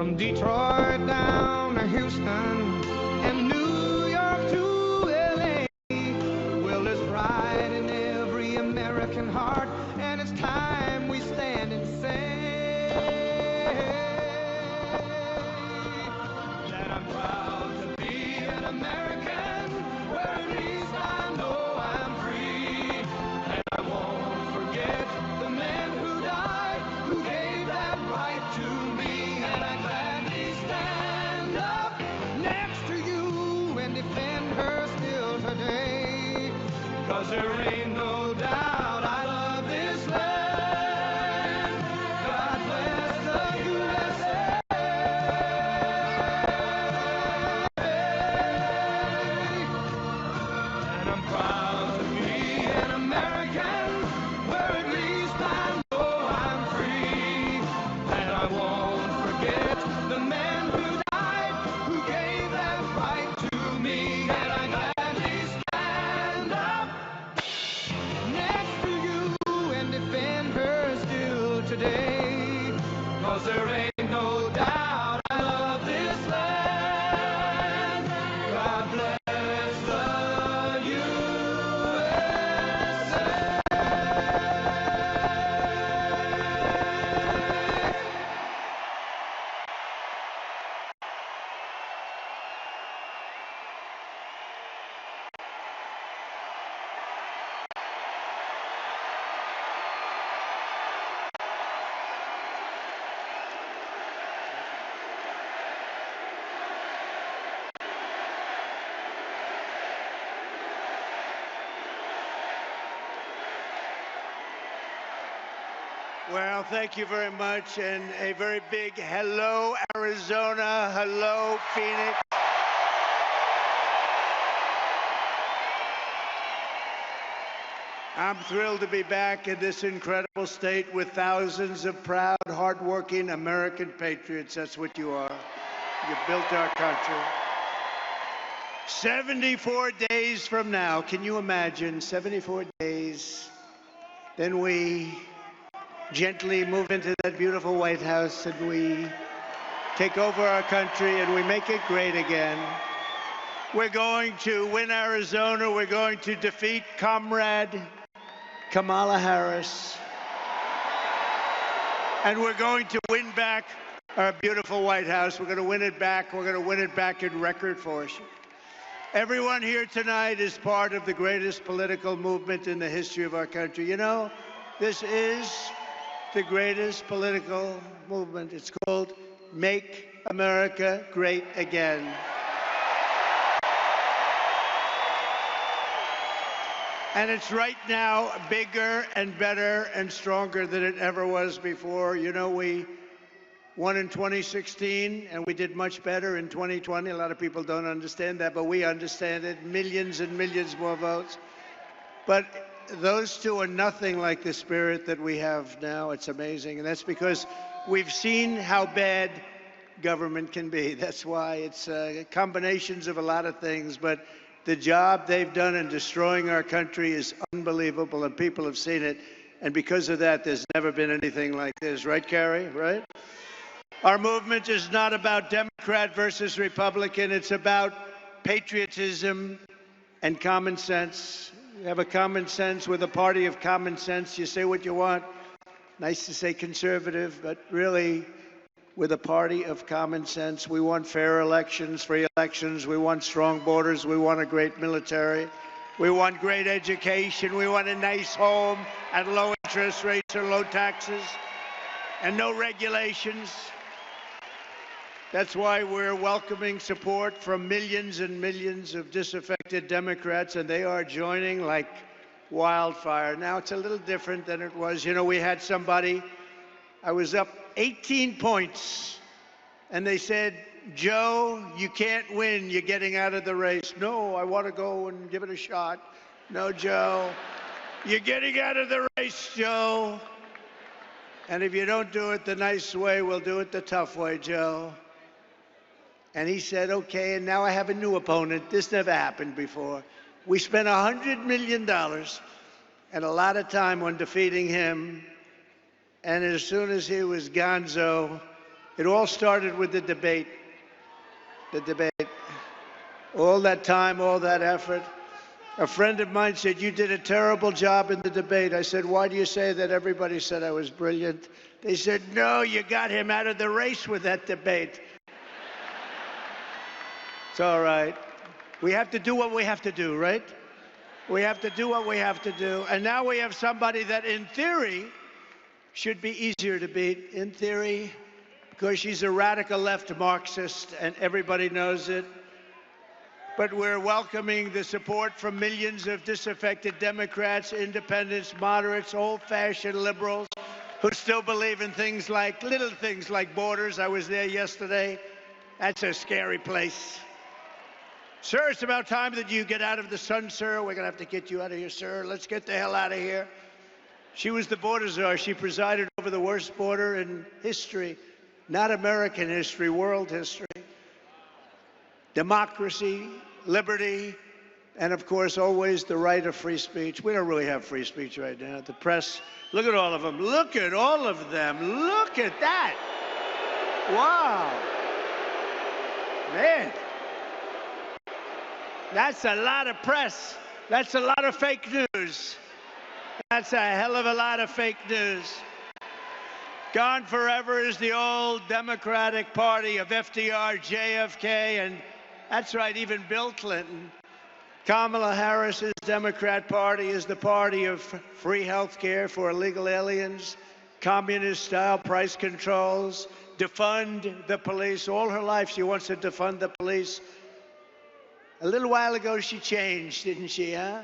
From Detroit down to Houston and New York to LA. Well, there's pride in every American heart, and it's time we stand and say that I'm proud to be an American, where at least I know I'm free. And I won't forget the men who died, who gave that right to me. And I gladly stand up next to you and defend her still today. 'Cause there ain't no doubt I love this land. God bless the USA. And I'm proud to be an American, where at least I know I'm free. And I won't forget the men who died, who gave that right to me. And I gladly stand up next to you and defend her still today. 'Cause there ain't no doubt I love this land. God bless the USA. Well, thank you very much, and a very big hello, Arizona. Hello, Phoenix. I'm thrilled to be back in this incredible state with thousands of proud, hardworking American patriots. That's what you are. You built our country. 74 days from now, can you imagine? 74 days. Then we gently move into that beautiful White House and we take over our country and we make it great again. We're going to win Arizona. We're going to defeat Comrade Kamala Harris. And we're going to win back our beautiful White House. We're going to win it back. We're going to win it back in record force. Everyone here tonight is part of the greatest political movement in the history of our country. You know, this is the greatest political movement. It's called Make America Great Again. And it's right now bigger and better and stronger than it ever was before. You know, we won in 2016, and we did much better in 2020. A lot of people don't understand that, but we understand it. Millions and millions more votes. But those two are nothing like the spirit that we have now. It's amazing. And that's because we've seen how bad government can be. That's why it's combinations of a lot of things. But the job they've done in destroying our country is unbelievable, and people have seen it. And because of that, there's never been anything like this. Right, Carrie? Right? Our movement is not about Democrat versus Republican. It's about patriotism and common sense. You have a common sense with a party of common sense. You say what you want. Nice to say conservative, but really, with a party of common sense, we want fair elections, free elections. We want strong borders. We want a great military. We want great education. We want a nice home at low interest rates or low taxes and no regulations. That's why we're welcoming support from millions and millions of disaffected Democrats, and they are joining like wildfire. Now, it's a little different than it was. You know, we had somebody, I was up 18 points, and they said, Joe, you can't win. You're getting out of the race. No, I want to go and give it a shot. No, Joe, you're getting out of the race, Joe. And if you don't do it the nice way, we'll do it the tough way, Joe. And he said, okay, and now I have a new opponent. This never happened before. We spent $100 million and a lot of time on defeating him. And as soon as he was gonzo, It all started with the debate. The debate. All that time, all that effort. A friend of mine said, "You did a terrible job in the debate." I said, "Why do you say that?" Everybody said I was brilliant. They said, "No, you got him out of the race with that debate." It's all right. We have to do what we have to do, right? We have to do what we have to do. And now we have somebody that, in theory, should be easier to beat. In theory, because she's a radical left Marxist, and everybody knows it. But we're welcoming the support from millions of disaffected Democrats, independents, moderates, old-fashioned liberals who still believe in things like, little things like borders. I was there yesterday. That's a scary place. Sir, it's about time that you get out of the sun, sir. We're going to have to get you out of here, sir. Let's get the hell out of here. She was the border czar. She presided over the worst border in history, not American history, world history. Democracy, liberty, and of course, always the right of free speech. We don't really have free speech right now. The press, look at all of them. Look at all of them. Look at that. Wow. Man. That's a lot of press. That's a lot of fake news. That's a hell of a lot of fake news. Gone forever is the old Democratic Party of FDR, JFK, and that's right, even Bill Clinton. Kamala Harris's Democrat Party is the party of free health care for illegal aliens, communist-style price controls, defund the police. All her life she wants to defund the police. A little while ago she changed, didn't she, huh?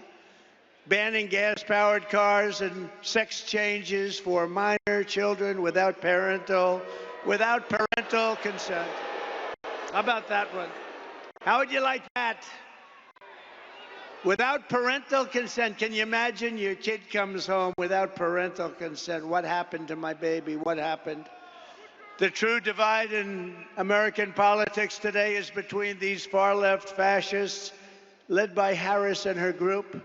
Banning gas-powered cars and sex changes for minor children without parental consent. How about that one? How would you like that? Without parental consent. Can you imagine your kid comes home without parental consent? What happened to my baby? What happened? The true divide in American politics today is between these far-left fascists, led by Harris and her group,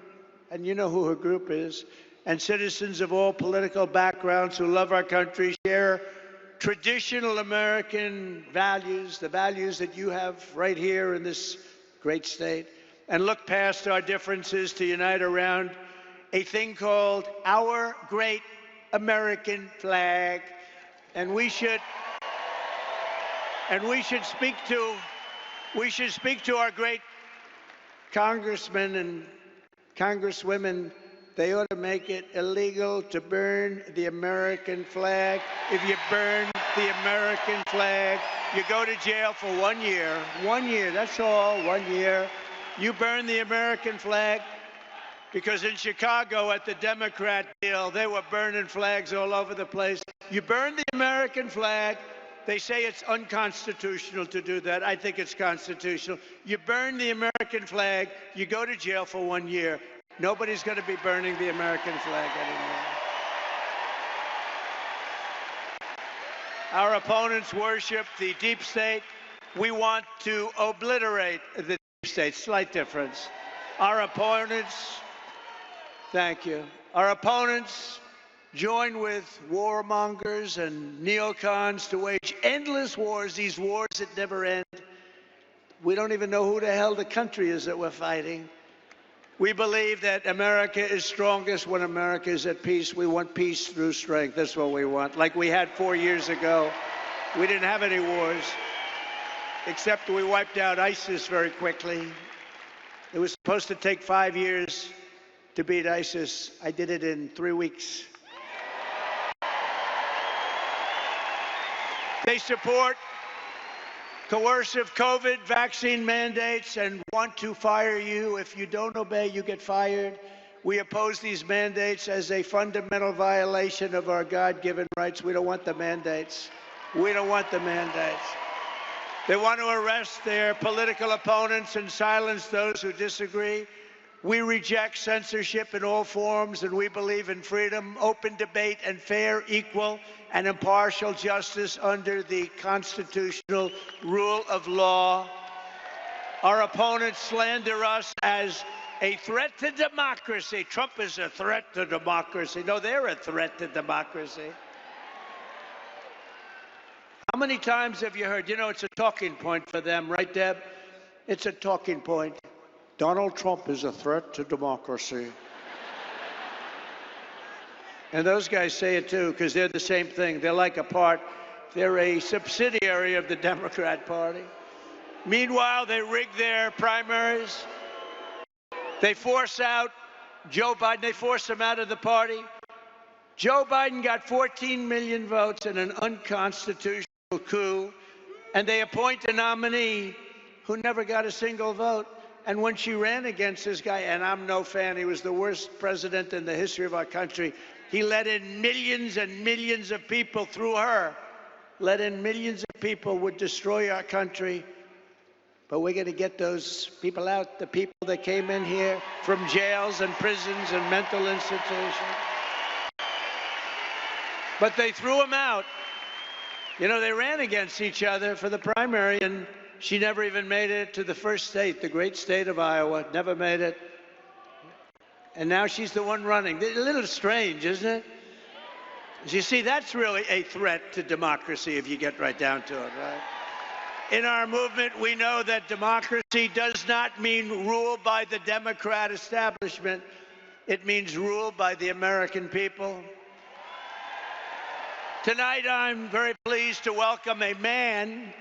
and you know who her group is, and citizens of all political backgrounds who love our country, share traditional American values, the values that you have right here in this great state, and look past our differences to unite around a thing called our great American flag. And we should speak to our great congressmen and congresswomen. They ought to make it illegal to burn the American flag. If you burn the American flag, you go to jail for 1 year. 1 year, that's all, 1 year. You burn the American flag, because in Chicago at the Democrat deal, they were burning flags all over the place. You burn the American flag. They say it's unconstitutional to do that. I think it's constitutional. You burn the American flag, you go to jail for 1 year. Nobody's going to be burning the American flag anymore. Our opponents worship the deep state. We want to obliterate the deep state. Slight difference. Our opponents, thank you. Our opponents join with warmongers and neocons to wage endless wars, these wars that never end. We don't even know who the hell the country is that we're fighting. We believe that America is strongest when America is at peace. We want peace through strength. That's what we want. Like we had 4 years ago. We didn't have any wars, except we wiped out ISIS very quickly. It was supposed to take 5 years to beat ISIS. I did it in 3 weeks. They support coercive COVID vaccine mandates and want to fire you. If you don't obey, you get fired. We oppose these mandates as a fundamental violation of our God-given rights. We don't want the mandates. We don't want the mandates. They want to arrest their political opponents and silence those who disagree. We reject censorship in all forms, and we believe in freedom, open debate, and fair, equal, and impartial justice under the constitutional rule of law. Our opponents slander us as a threat to democracy. Trump is a threat to democracy. No, they're a threat to democracy. How many times have you heard, you know, it's a talking point for them, right, Deb? It's a talking point. Donald Trump is a threat to democracy. And those guys say it too, because they're the same thing. They're like a part, they're a subsidiary of the Democrat Party. Meanwhile, they rig their primaries. They force out Joe Biden. They force him out of the party. Joe Biden got 14 million votes in an unconstitutional coup, and they appoint a nominee who never got a single vote. And when she ran against this guy, and I'm no fan, he was the worst president in the history of our country. He let in millions and millions of people through her. Let in millions of people would destroy our country. But we're going to get those people out, the people that came in here from jails and prisons and mental institutions. But they threw them out. You know, they ran against each other for the primary, and she never even made it to the first state, the great state of Iowa. Never made it. And now she's the one running. A little strange, isn't it? You see, that's really a threat to democracy if you get right down to it, right? In our movement, we know that democracy does not mean rule by the Democrat establishment. It means rule by the American people. Tonight, I'm very pleased to welcome a man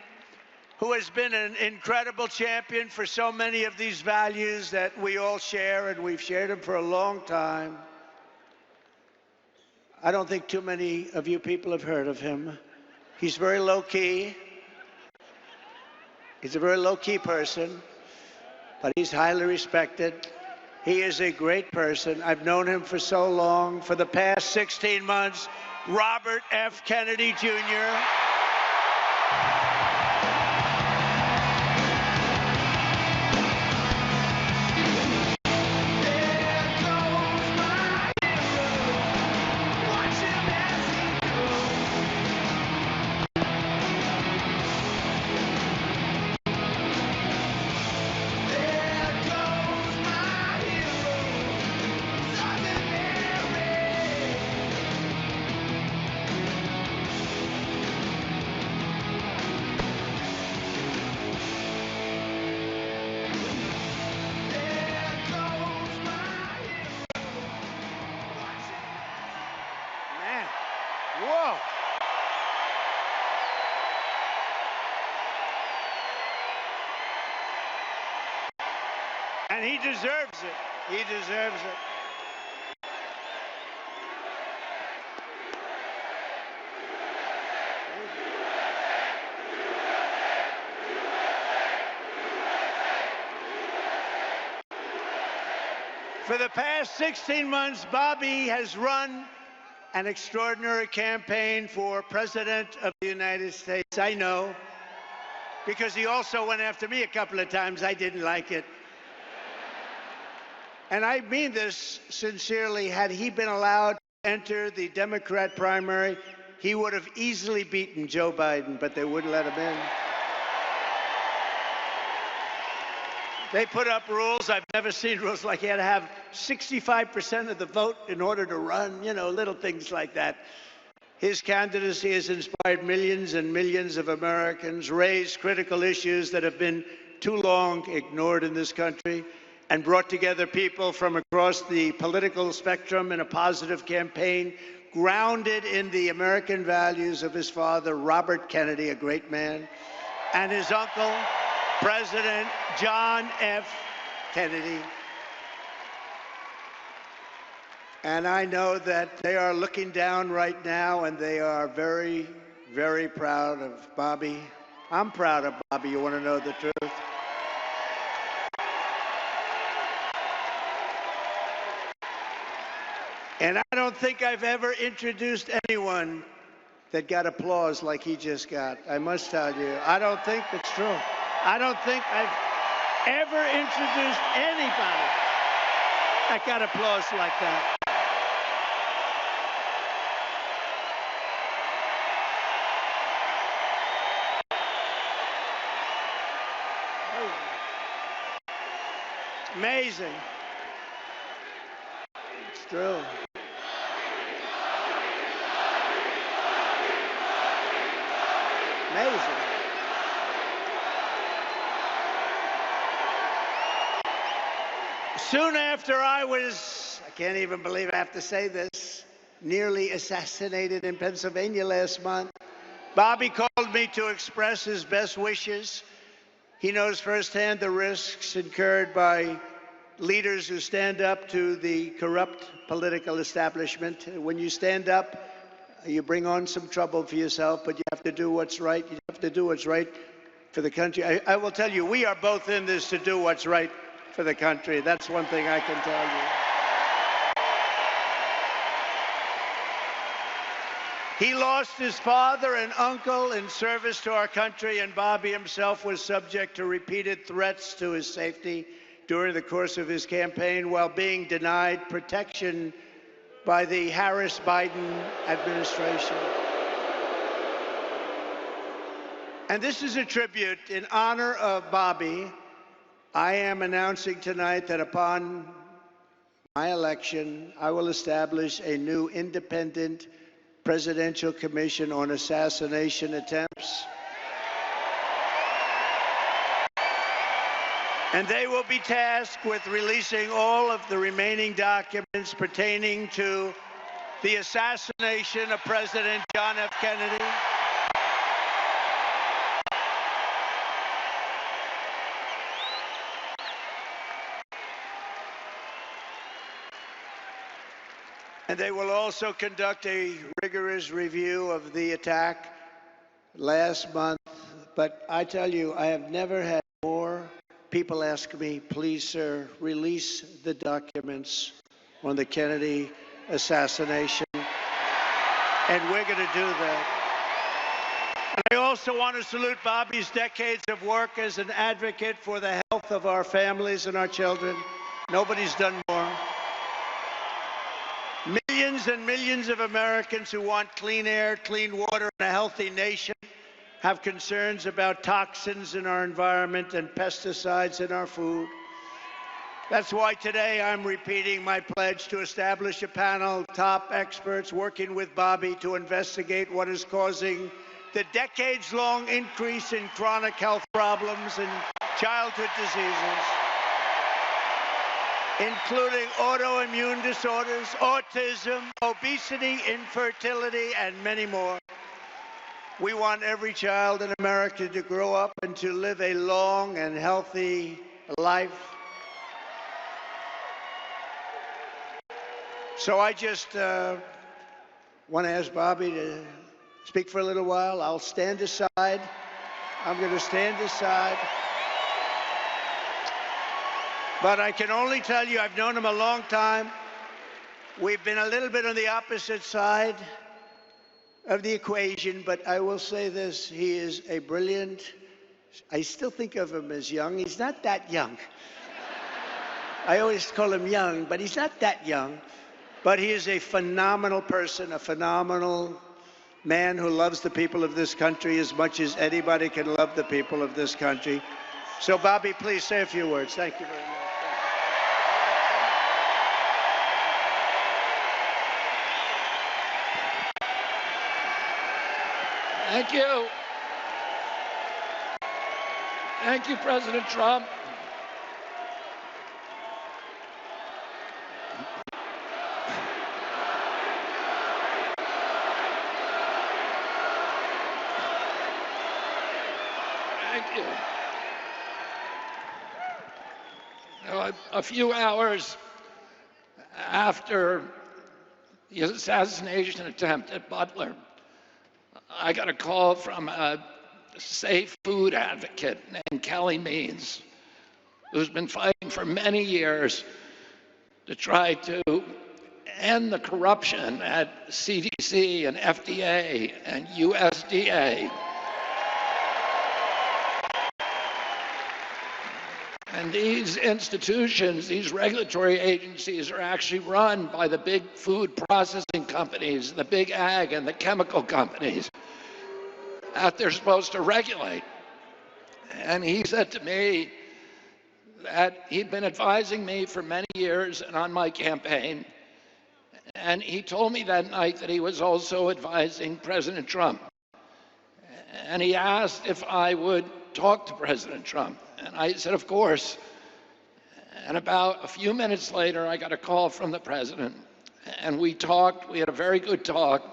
who has been an incredible champion for so many of these values that we all share, and we've shared them for a long time. I don't think too many of you people have heard of him. He's very low-key. He's a very low-key person, but he's highly respected. He is a great person. I've known him for so long. For the past 16 months, Robert F. Kennedy, Jr. Whoa. And he deserves it. He deserves it. For the past 16 months, Bobby has run an extraordinary campaign for President of the United States. I know, because he also went after me a couple of times. I didn't like it. And I mean this sincerely. Had he been allowed to enter the Democrat primary, he would have easily beaten Joe Biden, but they wouldn't let him in. They put up rules. I've never seen rules like he had to have 65% of the vote in order to run, you know, little things like that. His candidacy has inspired millions and millions of Americans, raised critical issues that have been too long ignored in this country, and brought together people from across the political spectrum in a positive campaign grounded in the American values of his father, Robert Kennedy, a great man, and his uncle, President John F. Kennedy. And I know that they are looking down right now, and they are very, very proud of Bobby. I'm proud of Bobby, you want to know the truth. And I don't think I've ever introduced anyone that got applause like he just got. I must tell you, I don't think it's true. I don't think I've ever introduced anybody that got applause like that. Amazing. It's true. Amazing. Soon after I can't even believe I have to say this, nearly assassinated in Pennsylvania last month, Bobby called me to express his best wishes. He knows firsthand the risks incurred by leaders who stand up to the corrupt political establishment. When you stand up, you bring on some trouble for yourself, but you have to do what's right. You have to do what's right for the country. I will tell you, we are both in this to do what's right for the country. That's one thing I can tell you. He lost his father and uncle in service to our country, and Bobby himself was subject to repeated threats to his safety during the course of his campaign while being denied protection by the Harris-Biden administration. And this is a tribute in honor of Bobby. I am announcing tonight that upon my election, I will establish a new independent presidential commission on assassination attempts. And they will be tasked with releasing all of the remaining documents pertaining to the assassination of President John F. Kennedy, and they will also conduct a rigorous review of the attack last month. But I tell you, I have never had more people ask me, please, sir, release the documents on the Kennedy assassination. And we're going to do that. And I also want to salute Bobby's decades of work as an advocate for the health of our families and our children. Nobody's done more. Millions and millions of Americans who want clean air, clean water, and a healthy nation have concerns about toxins in our environment and pesticides in our food. That's why today I'm repeating my pledge to establish a panel of top experts working with Bobby to investigate what is causing the decades-long increase in chronic health problems and childhood diseases, including autoimmune disorders, autism, obesity, infertility, and many more. We want every child in America to grow up and to live a long and healthy life. So I just want to ask Bobby to speak for a little while. I'll stand aside. I'm going to stand aside. But I can only tell you, I've known him a long time. We've been a little bit on the opposite side of the equation, but I will say this, he is a brilliant, I still think of him as young. He's not that young. I always call him young, but he's not that young. But he is a phenomenal person, a phenomenal man who loves the people of this country as much as anybody can love the people of this country. So, Bobby, please say a few words. Thank you very much. Thank you. Thank you, President Trump. Thank you. Now, a few hours after the assassination attempt at Butler, I got a call from a safe food advocate named Kelly Means, who's been fighting for many years to try to end the corruption at CDC and FDA and USDA. And these institutions, these regulatory agencies, are actually run by the big food processing companies, the big ag and the chemical companies that they're supposed to regulate. And he said to me that he'd been advising me for many years and on my campaign. And he told me that night that he was also advising President Trump. and he asked if I would talk to President Trump. And I said, of course. And about a few minutes later, I got a call from the president, and we talked. We had a very good talk.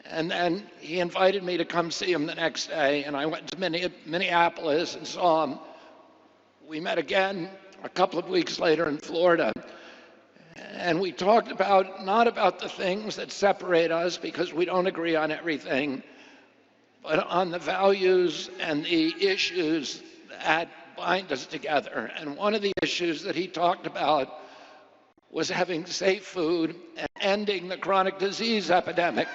And then he invited me to come see him the next day, and I went to Minneapolis and saw him. We met again a couple of weeks later in Florida, and we talked about, not about the things that separate us because we don't agree on everything, but on the values and the issues that bind us together. And one of the issues that he talked about was having safe food and ending the chronic disease epidemic.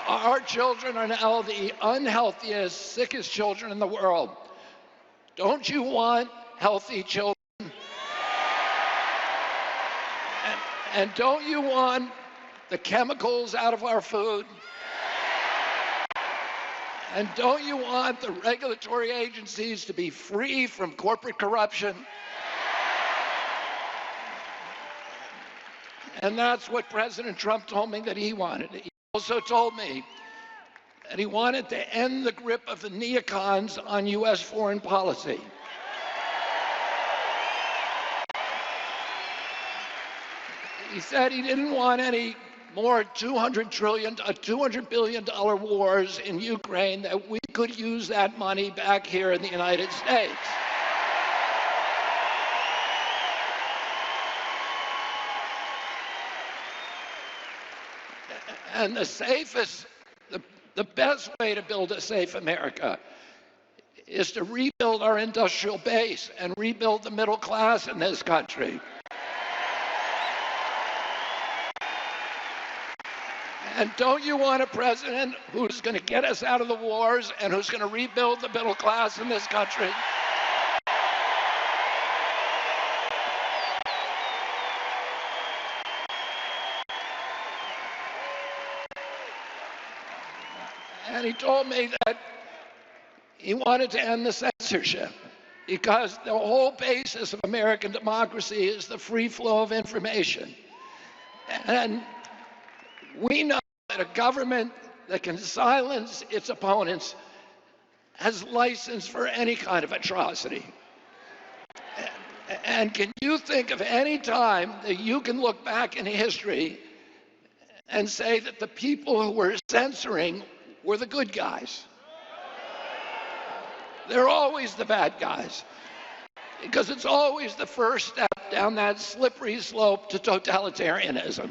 Our children are now the unhealthiest, sickest children in the world. Don't you want healthy children? And don't you want the chemicals out of our food? And don't you want the regulatory agencies to be free from corporate corruption? And that's what President Trump told me that he wanted. He also told me that he wanted to end the grip of the neocons on U.S. foreign policy. He said he didn't want any more $200 billion wars in Ukraine, that we could use that money back here in the United States. And the best way to build a safe America is to rebuild our industrial base and rebuild the middle class in this country. And don't you want a president who's going to get us out of the wars and who's going to rebuild the middle class in this country? And he told me that he wanted to end the censorship because the whole basis of American democracy is the free flow of information. And we know that a government that can silence its opponents has license for any kind of atrocity. And can you think of any time that you can look back in history and say that the people who were censoring were the good guys? They're always the bad guys, because it's always the first step down that slippery slope to totalitarianism.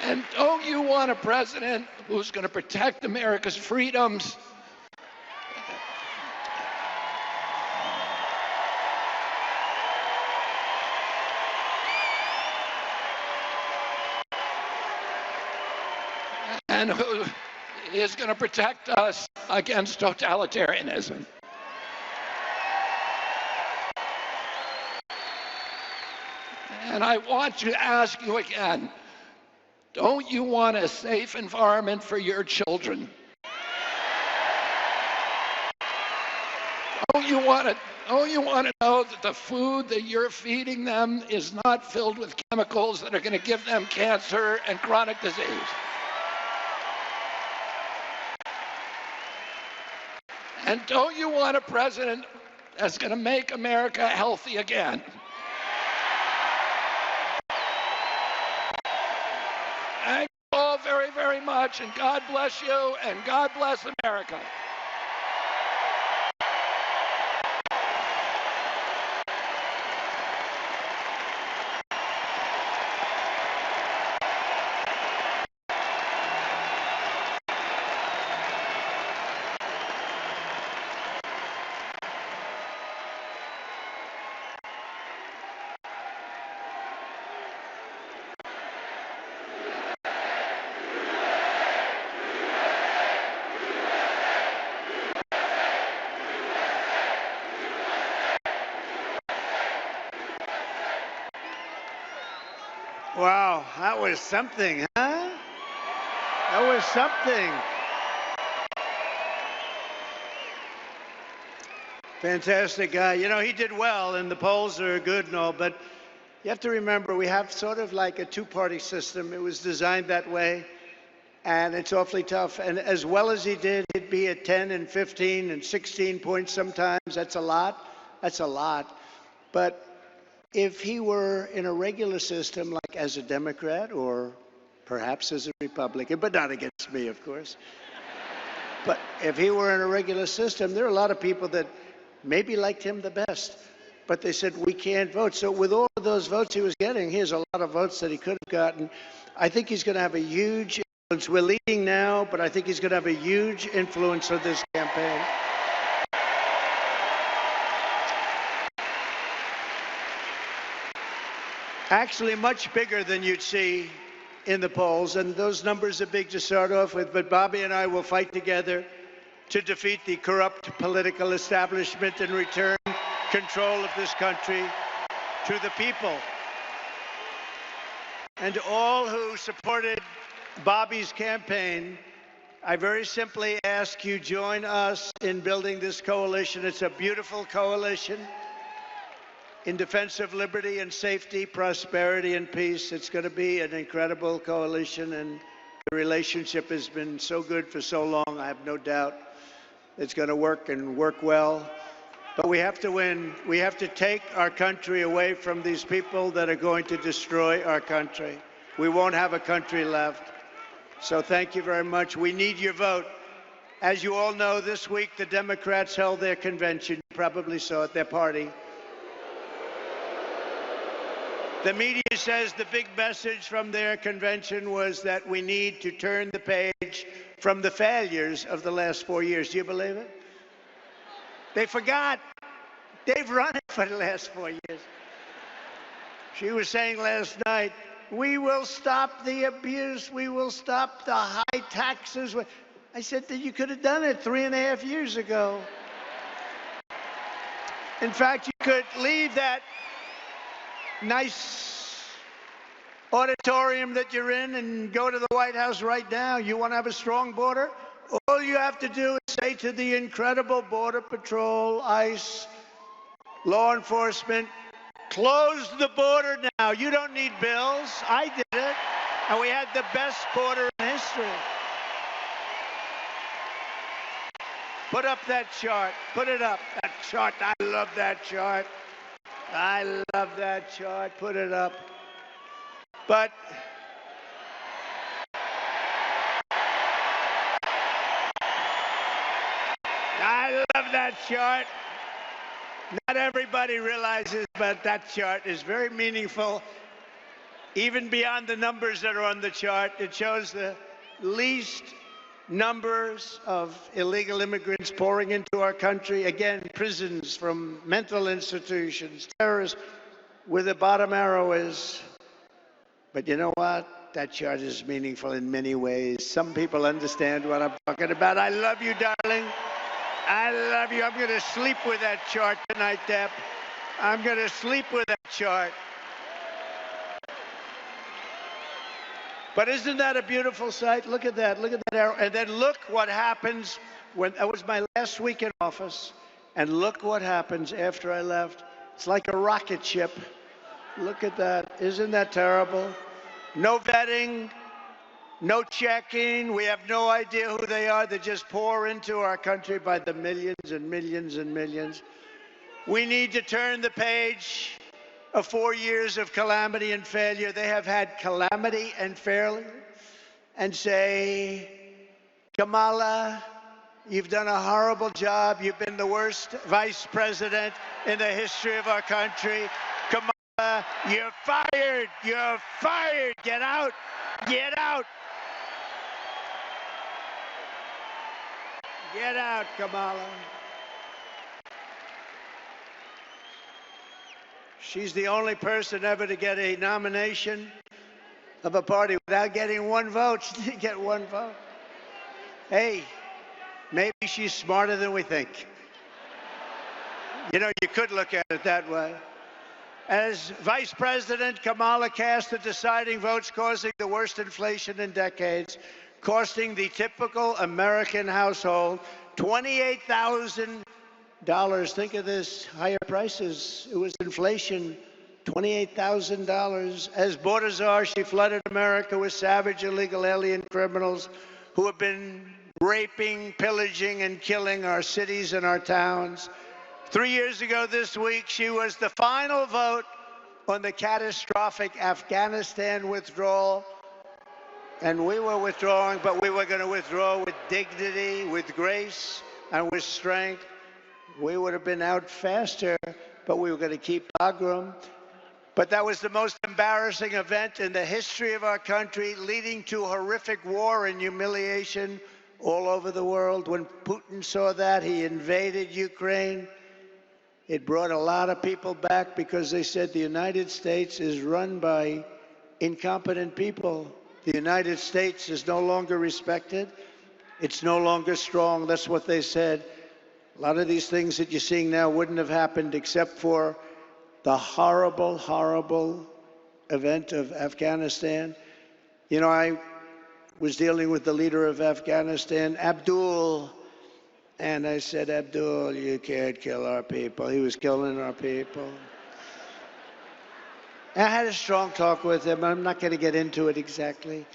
And don't you want a president who's going to protect America's freedoms? And who is going to protect us against totalitarianism? And I want to ask you again, don't you want a safe environment for your children? Don't you want to know that the food that you're feeding them is not filled with chemicals that are going to give them cancer and chronic disease? And don't you want a president that's going to make America healthy again? Thank you all very, very much, and God bless you, and God bless America. Wow, that was something, huh? That was something. Fantastic guy. You know, he did well, and the polls are good and all, but you have to remember we have sort of like a two-party system. It was designed that way, and it's awfully tough. And as well as he did, he'd be at 10 and 15 and 16 points sometimes. That's a lot. That's a lot. But if he were in a regular system, like as a Democrat or perhaps as a Republican, but not against me, of course. But if he were in a regular system, there are a lot of people that maybe liked him the best, but they said, we can't vote. So with all of those votes he was getting, here's a lot of votes that he could have gotten. I think he's going to have a huge influence. We're leading now, but I think he's going to have a huge influence on this campaign. Actually, much bigger than you'd see in the polls, and those numbers are big to start off with, but Bobby and I will fight together to defeat the corrupt political establishment and return control of this country to the people. And to all who supported Bobby's campaign, I very simply ask you join us in building this coalition. It's a beautiful coalition in defense of liberty and safety, prosperity and peace. It's going to be an incredible coalition, and the relationship has been so good for so long. I have no doubt it's going to work and work well. But we have to win. We have to take our country away from these people that are going to destroy our country. We won't have a country left. So thank you very much. We need your vote. As you all know, this week the Democrats held their convention. You probably saw it, their party. The media says the big message from their convention was that we need to turn the page from the failures of the last 4 years. Do you believe it? They forgot. They've run it for the last 4 years. She was saying last night, we will stop the abuse. We will stop the high taxes. I said that you could have done it 3.5 years ago. In fact, you could leave that nice auditorium that you're in and go to the White House right now. You want to have a strong border? All you have to do is say to the incredible Border Patrol, ICE, law enforcement, close the border now. You don't need bills. I did it. And we had the best border in history. Put up that chart. Put it up. That chart. I love that chart. I love that chart. Put it up. But I love that chart. Not everybody realizes, but that chart is very meaningful. Even beyond the numbers that are on the chart, it shows the least numbers of illegal immigrants pouring into our country. Again, prisons from mental institutions, terrorists, where the bottom arrow is. But you know what? That chart is meaningful in many ways. Some people understand what I'm talking about. I love you, darling. I love you. I'm going to sleep with that chart tonight, Deb. I'm going to sleep with that chart. But isn't that a beautiful sight? Look at that. Look at that arrow. And then look what happens when that was my last week in office. And look what happens after I left. It's like a rocket ship. Look at that. Isn't that terrible? No vetting, no checking. We have no idea who they are. They just pour into our country by the millions and millions and millions. We need to turn the page of 4 years of calamity and failure. They have had calamity and failure, and say, Kamala, you've done a horrible job. You've been the worst vice president in the history of our country. Kamala, you're fired. You're fired. Get out. Get out. Get out, Kamala. She's the only person ever to get a nomination of a party without getting one vote. She didn't get one vote. Hey, maybe she's smarter than we think. You know, you could look at it that way. As vice president, Kamala cast the deciding votes, causing the worst inflation in decades, costing the typical American household $28,000 dollars. Think of this, higher prices. It was inflation, $28,000. As border czar, she flooded America with savage illegal alien criminals who have been raping, pillaging, and killing our cities and our towns. 3 years ago this week, she was the final vote on the catastrophic Afghanistan withdrawal. And we were withdrawing, but we were going to withdraw with dignity, with grace, and with strength. We would have been out faster, but we were going to keep Bagram. But that was the most embarrassing event in the history of our country, leading to horrific war and humiliation all over the world. When Putin saw that, he invaded Ukraine. It brought a lot of people back because they said the United States is run by incompetent people. The United States is no longer respected. It's no longer strong. That's what they said. A lot of these things that you're seeing now wouldn't have happened except for the horrible, horrible event of Afghanistan. You know, I was dealing with the leader of Afghanistan, Abdul, and I said, Abdul, you can't kill our people. He was killing our people. I had a strong talk with him. I'm not going to get into it exactly.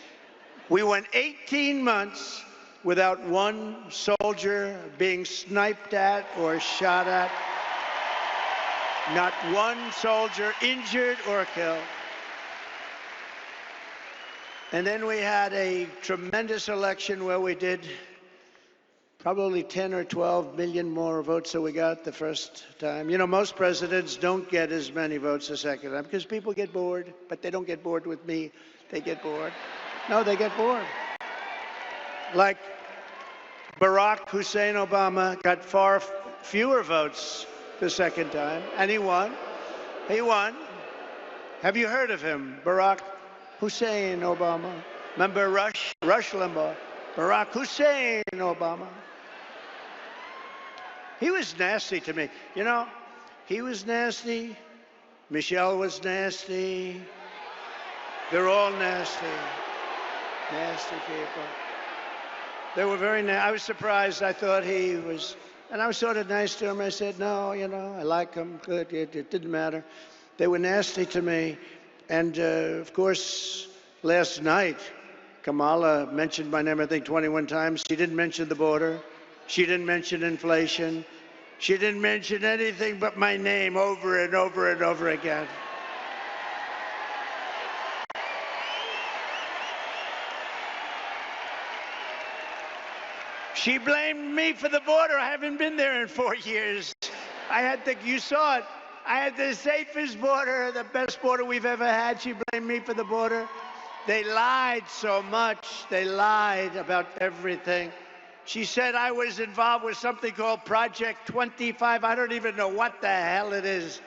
We went 18 months without one soldier being sniped at or shot at. Not one soldier injured or killed. And then we had a tremendous election where we did probably 10 or 12 million more votes than we got the first time. You know, most presidents don't get as many votes the second time because people get bored, but they don't get bored with me. They get bored. No, they get bored. Like Barack Hussein Obama got far fewer votes the second time, and he won. He won. Have you heard of him? Barack Hussein Obama. Remember Rush Limbaugh? Barack Hussein Obama. He was nasty to me. You know, he was nasty. Michelle was nasty. They're all nasty. Nasty people. They were very nasty. I was surprised. I thought he was, and I was sort of nice to him. I said, no, you know, I like him. Good. It didn't matter. They were nasty to me. And, of course, last night, Kamala mentioned my name, I think, 21 times. She didn't mention the border. She didn't mention inflation. She didn't mention anything but my name over and over and over again. She blamed me for the border. I haven't been there in 4 years. You saw it. I had the safest border, the best border we've ever had. She blamed me for the border. They lied so much. They lied about everything. She said I was involved with something called Project 25. I don't even know what the hell it is.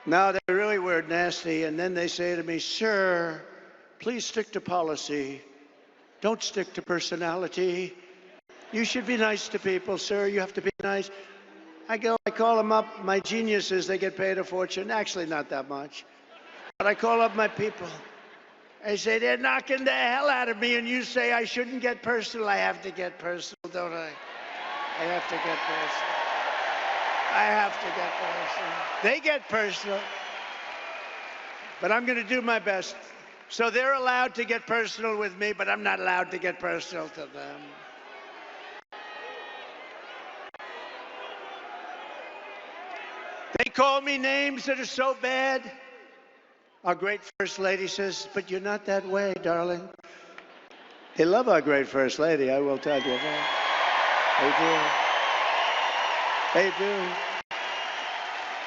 No, they really were nasty. And then they say to me, sir, please stick to policy. Don't stick to personality. You should be nice to people, sir. You have to be nice. I call them up. My geniuses, they get paid a fortune. Actually, not that much. But I call up my people. I say, they're knocking the hell out of me, and you say I shouldn't get personal. I have to get personal, don't I? I have to get personal. I have to get personal. They get personal. But I'm going to do my best. So they're allowed to get personal with me, but I'm not allowed to get personal to them. They call me names that are so bad. Our great First Lady says, but you're not that way, darling. They love our great First Lady, I will tell you that. They do. They do.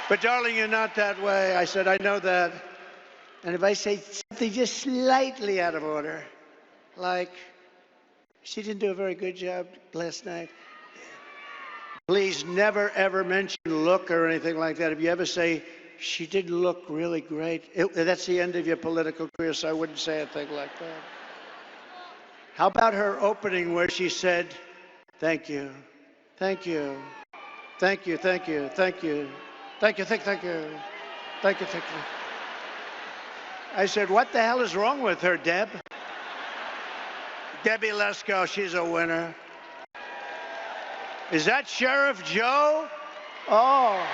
But darling, you're not that way. I said, I know that. And if I say something just slightly out of order, like, she didn't do a very good job last night, please never, ever mention look or anything like that. If you ever say, she didn't look really great, that's the end of your political career, so I wouldn't say a thing like that. How about her opening where she said, thank you, thank you, thank you, thank you, thank you, thank you, thank you, thank you, thank you, thank you. I said, what the hell is wrong with her, Deb? Debbie Lesko, she's a winner. Is that Sheriff Joe? Oh.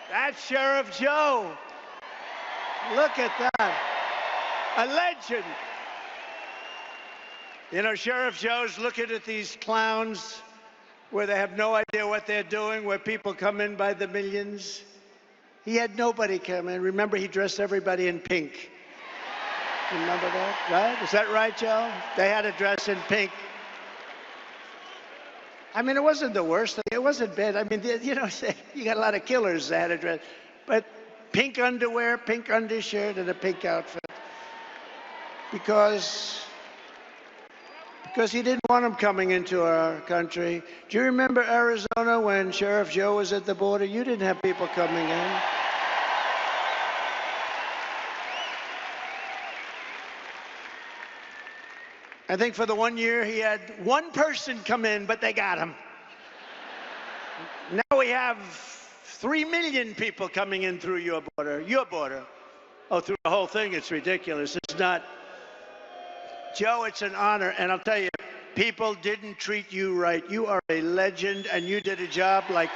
That's Sheriff Joe. Look at that. A legend. You know, Sheriff Joe's looking at these clowns where they have no idea what they're doing, where people come in by the millions. He had nobody come in. Remember, he dressed everybody in pink. Remember that, right? Is that right, Joe? They had to dress in pink. I mean, it wasn't the worst thing. It wasn't bad. I mean, you know, you got a lot of killers that had a dress. But pink underwear, pink undershirt, and a pink outfit. Because he didn't want them coming into our country. Do you remember Arizona when Sheriff Joe was at the border? You didn't have people coming in. I think for the 1 year he had one person come in, but they got him. Now we have 3 million people coming in through your border. Your border. Oh, through the whole thing, it's ridiculous. It's not. Joe, it's an honor, and I'll tell you, people didn't treat you right. You are a legend, and you did a job like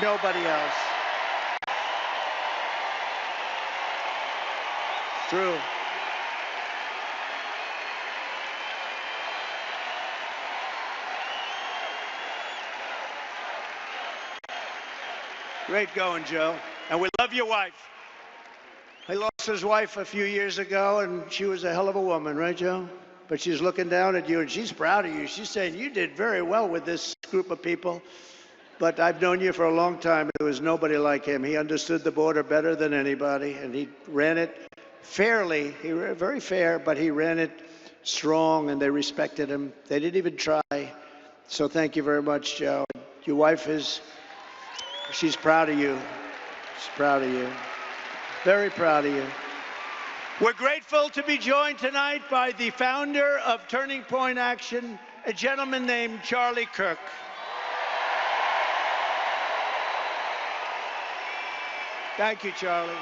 nobody else. True. Great going, Joe. And we love your wife. I lost his wife a few years ago, and she was a hell of a woman, right, Joe? But she's looking down at you, and she's proud of you. She's saying, you did very well with this group of people. But I've known you for a long time. There was nobody like him. He understood the border better than anybody, and he ran it fairly. He ran very fair, but he ran it strong, and they respected him. They didn't even try. So thank you very much, Joe. Your wife she's proud of you. She's proud of you. Very proud of you. We're grateful to be joined tonight by the founder of Turning Point Action, a gentleman named Charlie Kirk. Thank you, Charlie.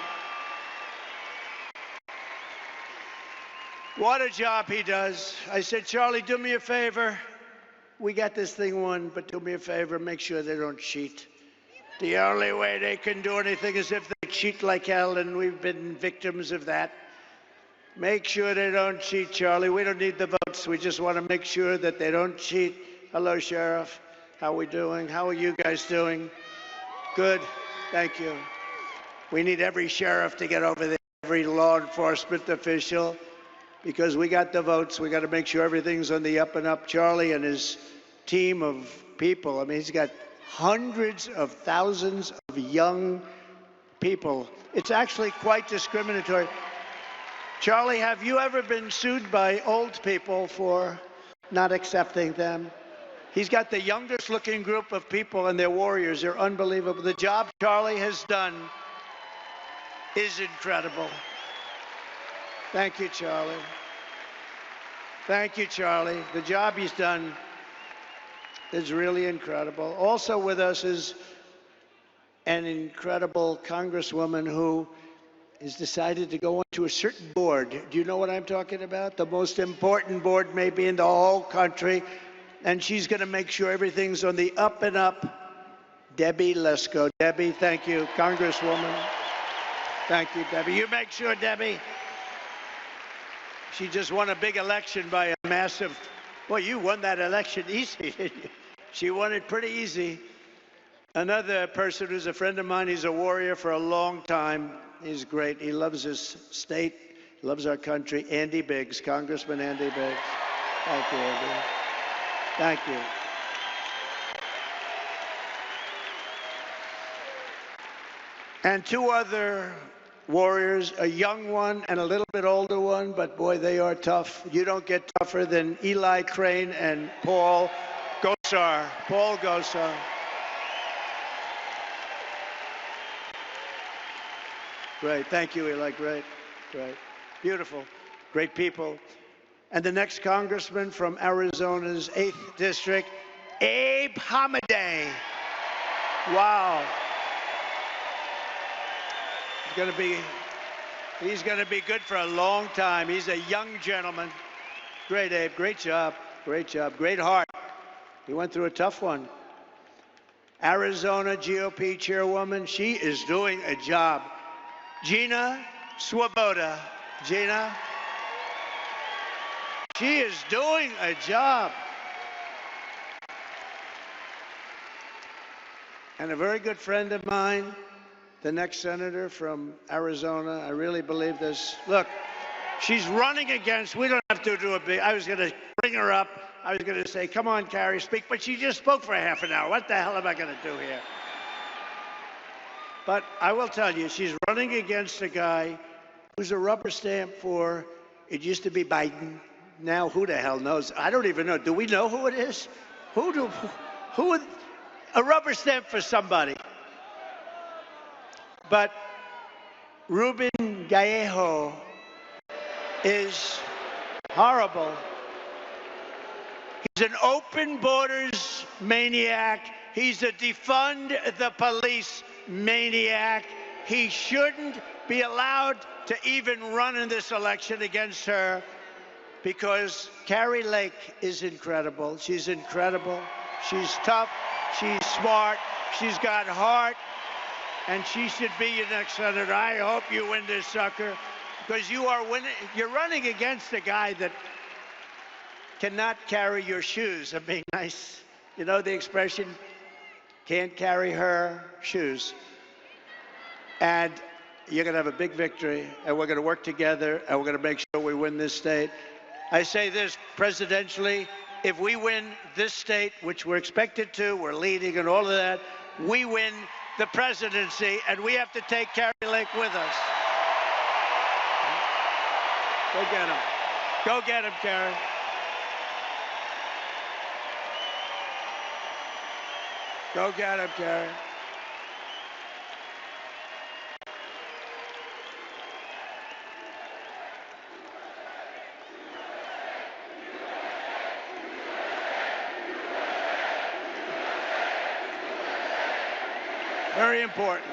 What a job he does. I said, Charlie, do me a favor. We got this thing won, but do me a favor, make sure they don't cheat. The only way they can do anything is if they cheat like hell, and we've been victims of that. Make sure they don't cheat, Charlie. We don't need the votes. We just want to make sure that they don't cheat. Hello, Sheriff. How are we doing? How are you guys doing? Good. Thank you. We need every sheriff to get over there, every law enforcement official, because we got the votes. We got to make sure everything's on the up and up. Charlie and his team of people, I mean, he's got hundreds of thousands of young people. It's actually quite discriminatory. Charlie, have you ever been sued by old people for not accepting them? He's got the youngest looking group of people, and they're warriors. They're unbelievable. The job Charlie has done is incredible. Thank you, Charlie. Thank you, Charlie. The job he's done is really incredible. Also with us is an incredible congresswoman who has decided to go onto a certain board. Do you know what I'm talking about? The most important board maybe in the whole country. And she's going to make sure everything's on the up and up. Debbie Lesko. Debbie, thank you. Congresswoman. Thank you, Debbie. You make sure, Debbie. She just won a big election by a massive... Boy, you won that election easy, didn't you? She won it pretty easy. Another person who's a friend of mine, he's a warrior for a long time. He's great. He loves his state, loves our country. Andy Biggs, Congressman Andy Biggs. Thank you, Andy. Thank you. And two other warriors, a young one and a little bit older one, but boy, they are tough. You don't get tougher than Eli Crane and Paul Gosar. Paul Gosar. Great. Thank you, Eli. Great. Great. Beautiful. Great people. And the next congressman from Arizona's 8th District, Abe Hamadeh. Wow. He's going to be good for a long time. He's a young gentleman. Great, Abe. Great job. Great job. Great heart. He went through a tough one. Arizona GOP chairwoman, she is doing a job. Gina Swoboda. Gina. She is doing a job. And a very good friend of mine, the next senator from Arizona, I really believe this. Look, she's running against, we don't have to do a big, I was going to bring her up. I was going to say, come on, Carrie, speak. But she just spoke for half an hour. What the hell am I going to do here? But I will tell you, she's running against a guy who's a rubber stamp for, it used to be Biden. Now, who the hell knows? I don't even know. Do we know who it is? Who a rubber stamp for somebody. But Ruben Gallejo is horrible. He's an open borders maniac. He's a defund the police maniac. He shouldn't be allowed to even run in this election against her because Carrie Lake is incredible. She's incredible. She's tough. She's smart. She's got heart. And she should be your next senator. I hope you win this sucker because you are winning. You're running against a guy that cannot carry your shoes. I'm being nice. You know the expression, can't carry her shoes. And you're going to have a big victory, and we're going to work together, and we're going to make sure we win this state. I say this presidentially, if we win this state, which we're expected to, we're leading and all of that, we win the presidency, and we have to take Carrie Lake with us. Go get him. Go get him, Carrie. Go get him, Carrie. Very important.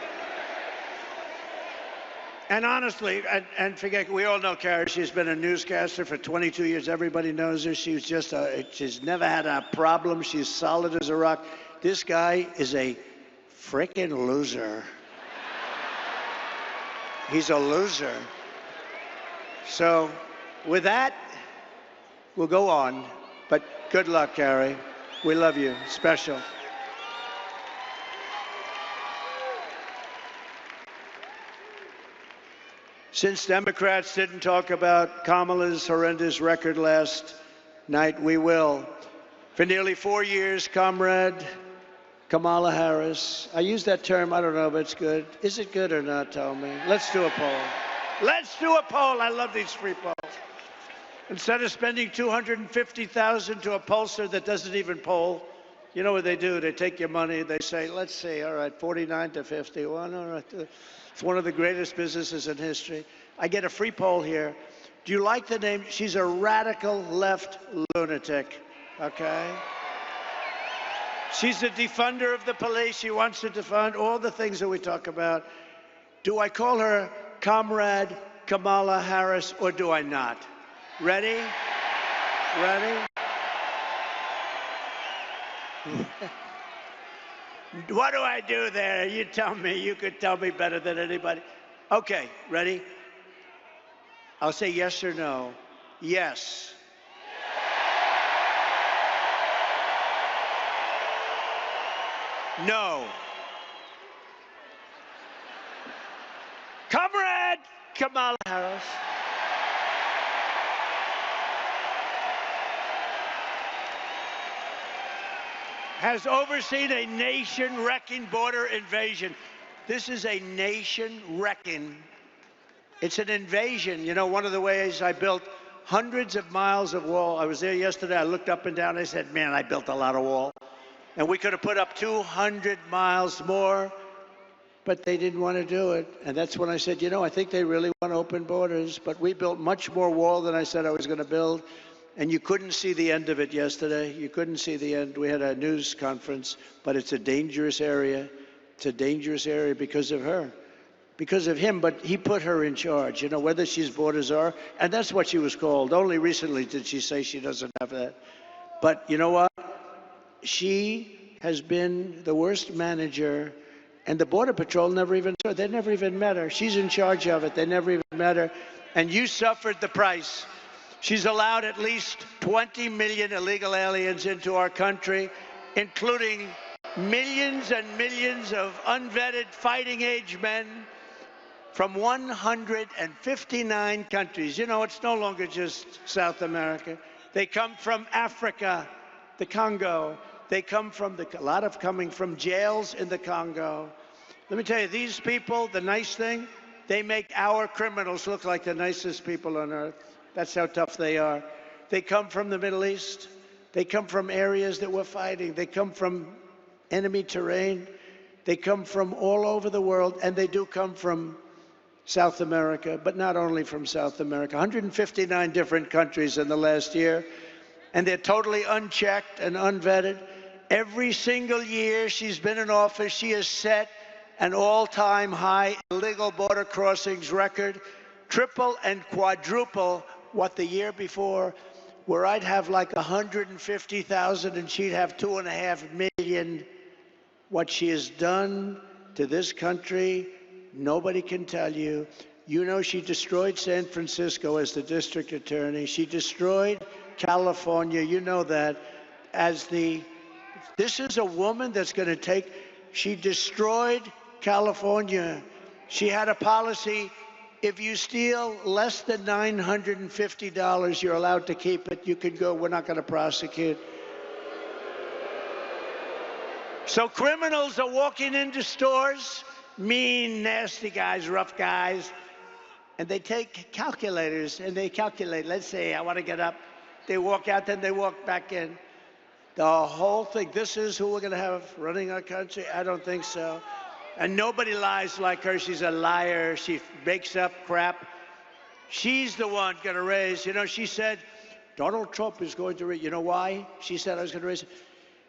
And honestly, and forget, we all know Carrie. She's been a newscaster for 22 years. Everybody knows her. She's just she's never had a problem. She's solid as a rock. This guy is a frickin' loser. He's a loser. So with that, we'll go on. But good luck, Carrie. We love you. Special. Since Democrats didn't talk about Kamala's horrendous record last night, we will. For nearly 4 years, Comrade Kamala Harris. I use that term, I don't know if it's good. Is it good or not, tell me? Let's do a poll. Let's do a poll. I love these free polls. Instead of spending $250,000 to a pollster that doesn't even poll, you know what they do? They take your money, they say, let's see, all right, 49 to 51, all right. It's one of the greatest businesses in history. I get a free poll here. Do you like the name? She's a radical left lunatic, okay? She's a defunder of the police. She wants to defund all the things that we talk about. Do I call her Comrade Kamala Harris or do I not? Ready? Ready? What do I do there? You tell me. You could tell me better than anybody. Okay, ready? I'll say yes or no. Yes. No. Comrade Kamala Harris. Has overseen a nation-wrecking border invasion. This is a nation-wrecking. It's an invasion. You know, one of the ways I built hundreds of miles of wall. I was there yesterday. I looked up and down. I said, man, I built a lot of wall. And we could have put up 200 miles more. but they didn't want to do it. And that's when I said, you know, I think they really want open borders. But we built much more wall than I said I was going to build. And you couldn't see the end of it yesterday. You couldn't see the end. We had a news conference, but it's a dangerous area. It's a dangerous area because of her, because of him. But he put her in charge, you know, whether she's borders are. And that's what she was called. Only recently did she say she doesn't have that. But you know what? She has been the worst manager. And the Border Patrol never even saw her. They never even met her. She's in charge of it. They never even met her. And you suffered the price. She's allowed at least 20 million illegal aliens into our country, including millions and millions of unvetted fighting-age men from 159 countries. You know, it's no longer just South America. They come from Africa, the Congo. They come from a lot of coming from jails in the Congo. Let me tell you, these people, the nice thing, they make our criminals look like the nicest people on earth. That's how tough they are. They come from the Middle East. They come from areas that we're fighting. They come from enemy terrain. They come from all over the world, and they do come from South America, but not only from South America. 159 different countries in the last year, and they're totally unchecked and unvetted. Every single year she's been in office, she has set an all-time high illegal border crossings record, triple and quadruple what the year before, where I'd have like 150,000 and she'd have 2.5 million. What she has done to this country, nobody can tell you. You know, she destroyed San Francisco as the district attorney. She destroyed California. You know that. This is a woman that's going to take, she destroyed California. She had a policy, if you steal less than $950, you're allowed to keep it. You can go, we're not going to prosecute. So criminals are walking into stores, mean, nasty guys, rough guys, and they take calculators and they calculate. Let's say I want to get up. They walk out, then they walk back in. The whole thing, this is who we're going to have running our country? I don't think so. And nobody lies like her. She's a liar. She makes up crap. She's the one going to raise. You know, she said, Donald Trump is going to raise. You know why? She said I was going to raise it.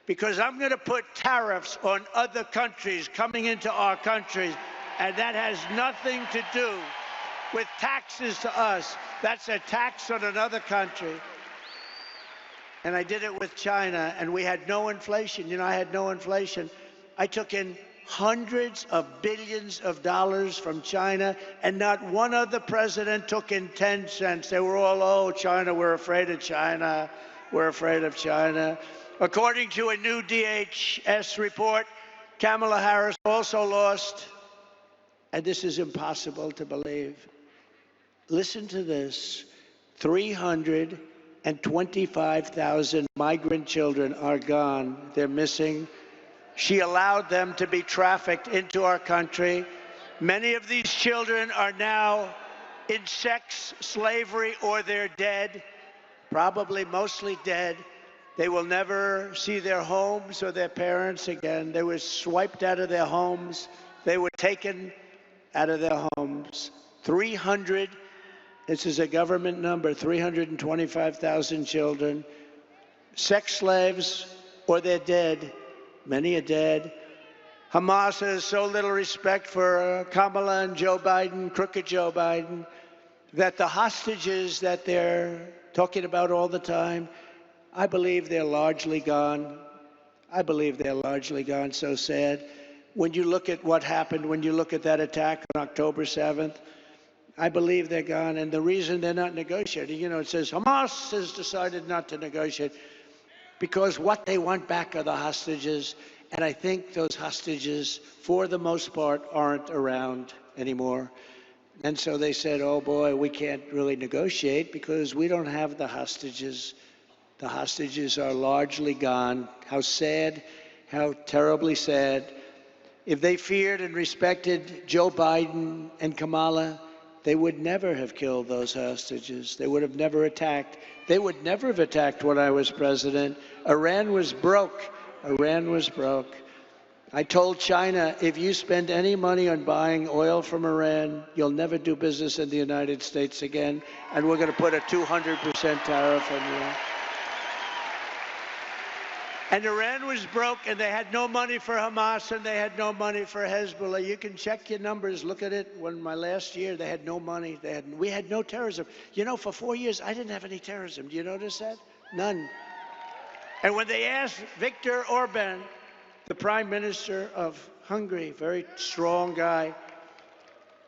Because I'm going to put tariffs on other countries coming into our country. And that has nothing to do with taxes to us. That's a tax on another country. And I did it with China, and we had no inflation. You know, I had no inflation. I took in hundreds of billions of dollars from China, and not one other president took in 10 cents. They were all, oh, China, we're afraid of China. We're afraid of China. According to a new DHS report, Kamala Harris also lost, and this is impossible to believe. Listen to this. 325,000 migrant children are gone. They're missing. She allowed them to be trafficked into our country. Many of these children are now in sex slavery or they're dead, probably mostly dead. They will never see their homes or their parents again. They were swiped out of their homes. They were taken out of their homes. This is a government number, 325,000 children, sex slaves, or they're dead. Many are dead. Hamas has so little respect for Kamala and Joe Biden, crooked Joe Biden, that the hostages that they're talking about all the time, I believe they're largely gone. I believe they're largely gone. So sad. When you look at what happened, when you look at that attack on October 7th, I believe they're gone, and the reason they're not negotiating, you know, it says Hamas has decided not to negotiate because what they want back are the hostages, and I think those hostages, for the most part, aren't around anymore. And so they said, oh boy, we can't really negotiate because we don't have the hostages. The hostages are largely gone. How sad, how terribly sad. If they feared and respected Joe Biden and Kamala, they would never have killed those hostages. They would have never attacked. They would never have attacked when I was president. Iran was broke. Iran was broke. I told China, if you spend any money on buying oil from Iran, you'll never do business in the United States again, and we're going to put a 200% tariff on you. And Iran was broke, and they had no money for Hamas, and they had no money for Hezbollah. You can check your numbers. Look at it. When my last year, they had no money. We had no terrorism. You know, for 4 years, I didn't have any terrorism. Do you notice that? None. And when they asked Viktor Orban, the Prime Minister of Hungary, very strong guy,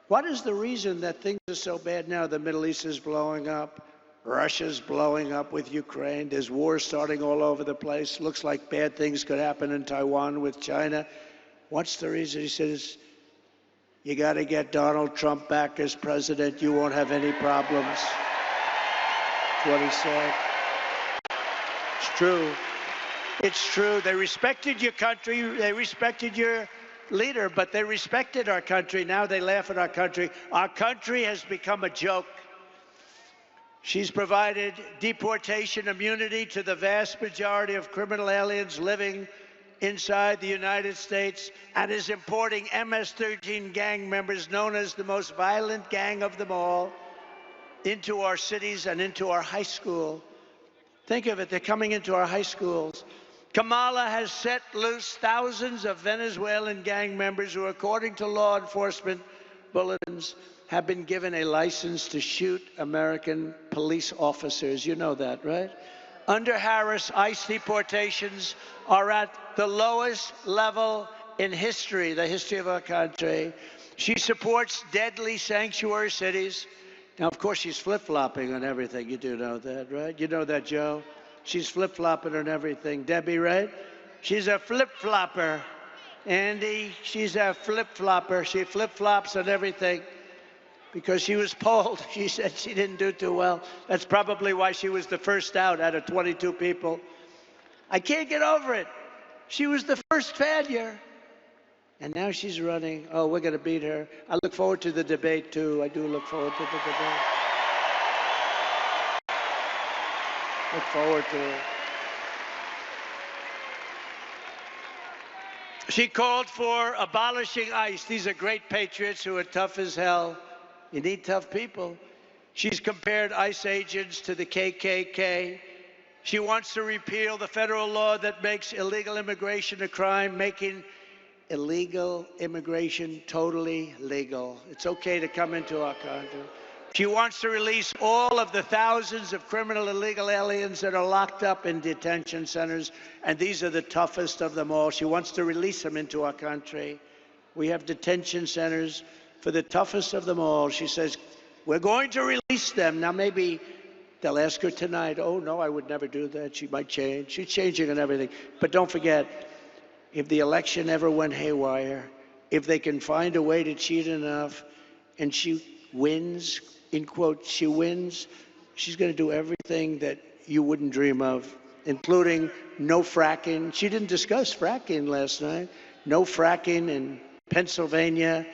what is the reason that things are so bad now? The Middle East is blowing up. Russia's blowing up with Ukraine. There's wars starting all over the place. Looks like bad things could happen in Taiwan with China. What's the reason? He says, you got to get Donald Trump back as president. You won't have any problems. That's what he said. It's true. It's true. They respected your country. They respected your leader, but they respected our country. Now they laugh at our country. Our country has become a joke. She's provided deportation immunity to the vast majority of criminal aliens living inside the United States and is importing MS-13 gang members, known as the most violent gang of them all, into our cities and into our high school. Think of it, they're coming into our high schools. Kamala has set loose thousands of Venezuelan gang members who, according to law enforcement bulletins, have been given a license to shoot American police officers. You know that, right? Under Harris, ICE deportations are at the lowest level in history, the history of our country. She supports deadly sanctuary cities. Now, of course, she's flip-flopping on everything. You do know that, right? You know that, Joe? She's flip-flopping on everything. Debbie, right? She's a flip-flopper. Andy, she's a flip-flopper. She flip-flops on everything. Because she was polled, she said she didn't do too well. That's probably why she was the first out of 22 people. I can't get over it. She was the first failure. And now she's running. Oh, we're going to beat her. I look forward to the debate, too. I do look forward to the debate. Look forward to it. She called for abolishing ICE. These are great patriots who are tough as hell. You need tough people. She's compared ICE agents to the KKK. She wants to repeal the federal law that makes illegal immigration a crime, making illegal immigration totally legal. It's okay to come into our country. She wants to release all of the thousands of criminal illegal aliens that are locked up in detention centers, and these are the toughest of them all. She wants to release them into our country. We have detention centers for the toughest of them all. She says, we're going to release them. Now, maybe they'll ask her tonight, oh, no, I would never do that. She might change. She's changing and everything. But don't forget, if the election ever went haywire, if they can find a way to cheat enough, and she wins, in quotes, she wins, she's going to do everything that you wouldn't dream of, including no fracking. She didn't discuss fracking last night. No fracking in Pennsylvania.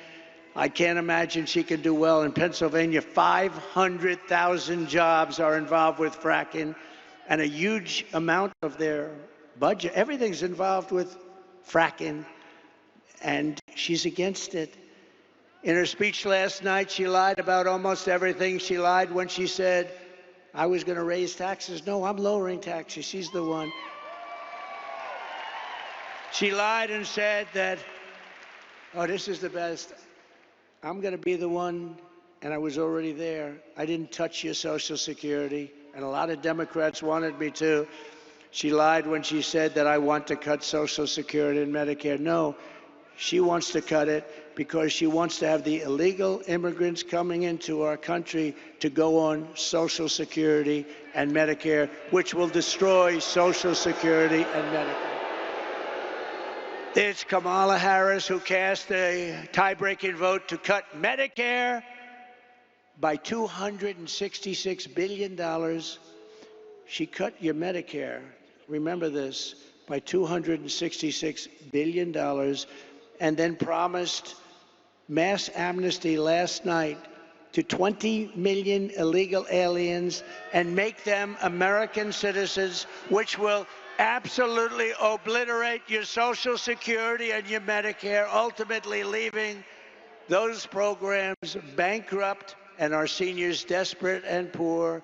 I can't imagine she could do well in Pennsylvania. 500,000 jobs are involved with fracking, and a huge amount of their budget, everything's involved with fracking, and she's against it. In her speech last night, she lied about almost everything. She lied when she said, I was going to raise taxes. No, I'm lowering taxes. She's the one. She lied and said that, oh, this is the best. I'm going to be the one, and I was already there. I didn't touch your Social Security, and a lot of Democrats wanted me to. She lied when she said that I want to cut Social Security and Medicare. No, she wants to cut it because she wants to have the illegal immigrants coming into our country to go on Social Security and Medicare, which will destroy Social Security and Medicare. It's Kamala Harris who cast a tie-breaking vote to cut Medicare by $266 billion. She cut your Medicare, remember this, by $266 billion, and then promised mass amnesty last night to 20 million illegal aliens and make them American citizens, which will absolutely obliterate your Social Security and your Medicare, ultimately leaving those programs bankrupt and our seniors desperate and poor.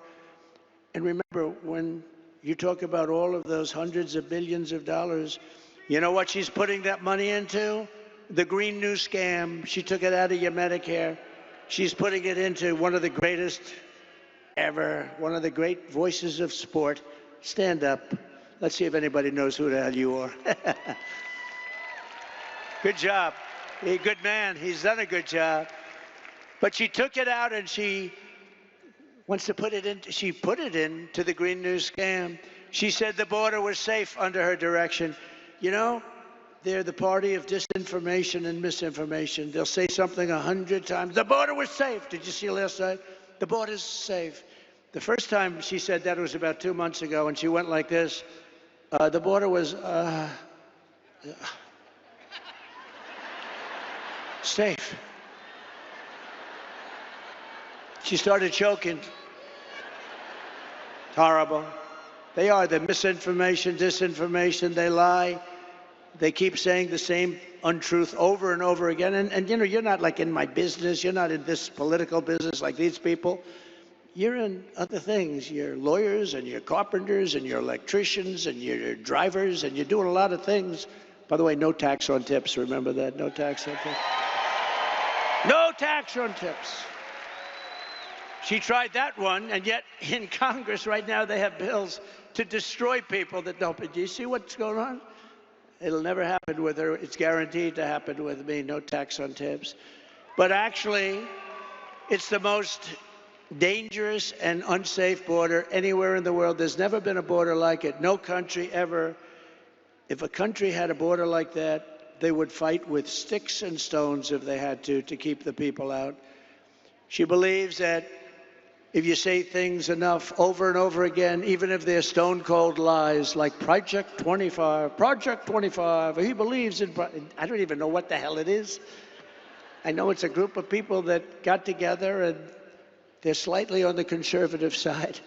And remember, when you talk about all of those hundreds of billions of dollars, you know what she's putting that money into? The Green New Scam. She took it out of your Medicare. She's putting it into one of the greatest ever, one of the great voices of sport. Stand up. Let's see if anybody knows who the hell you are. Good job. He's a good man. He's done a good job. But she took it out and she wants to put it in. She put it into the Green New Scam. She said the border was safe under her direction. You know, they're the party of disinformation and misinformation. They'll say something 100 times. The border was safe. Did you see last night? The border's safe. The first time she said that was about 2 months ago, and she went like this. The border was safe. She started choking. Horrible. They are the misinformation, disinformation. They lie. They keep saying the same untruth over and over again. And you know, you're not like in my business. You're not in this political business like these people. You're in other things. You're lawyers and you're carpenters and you're electricians and you're drivers and you're doing a lot of things. By the way, no tax on tips. Remember that? No tax on tips. No tax on tips. She tried that one, and yet in Congress right now they have bills to destroy people that don't. Do you see what's going on? It'll never happen with her. It's guaranteed to happen with me. No tax on tips. But actually, it's the most dangerous and unsafe border anywhere in the world. There's never been a border like it. No country ever. If a country had a border like that, they would fight with sticks and stones if they had to keep the people out. She believes that if you say things enough over and over again, even if they're stone-cold lies, like Project 25, he believes in, I don't even know what the hell it is. I know it's a group of people that got together and they're slightly on the conservative side.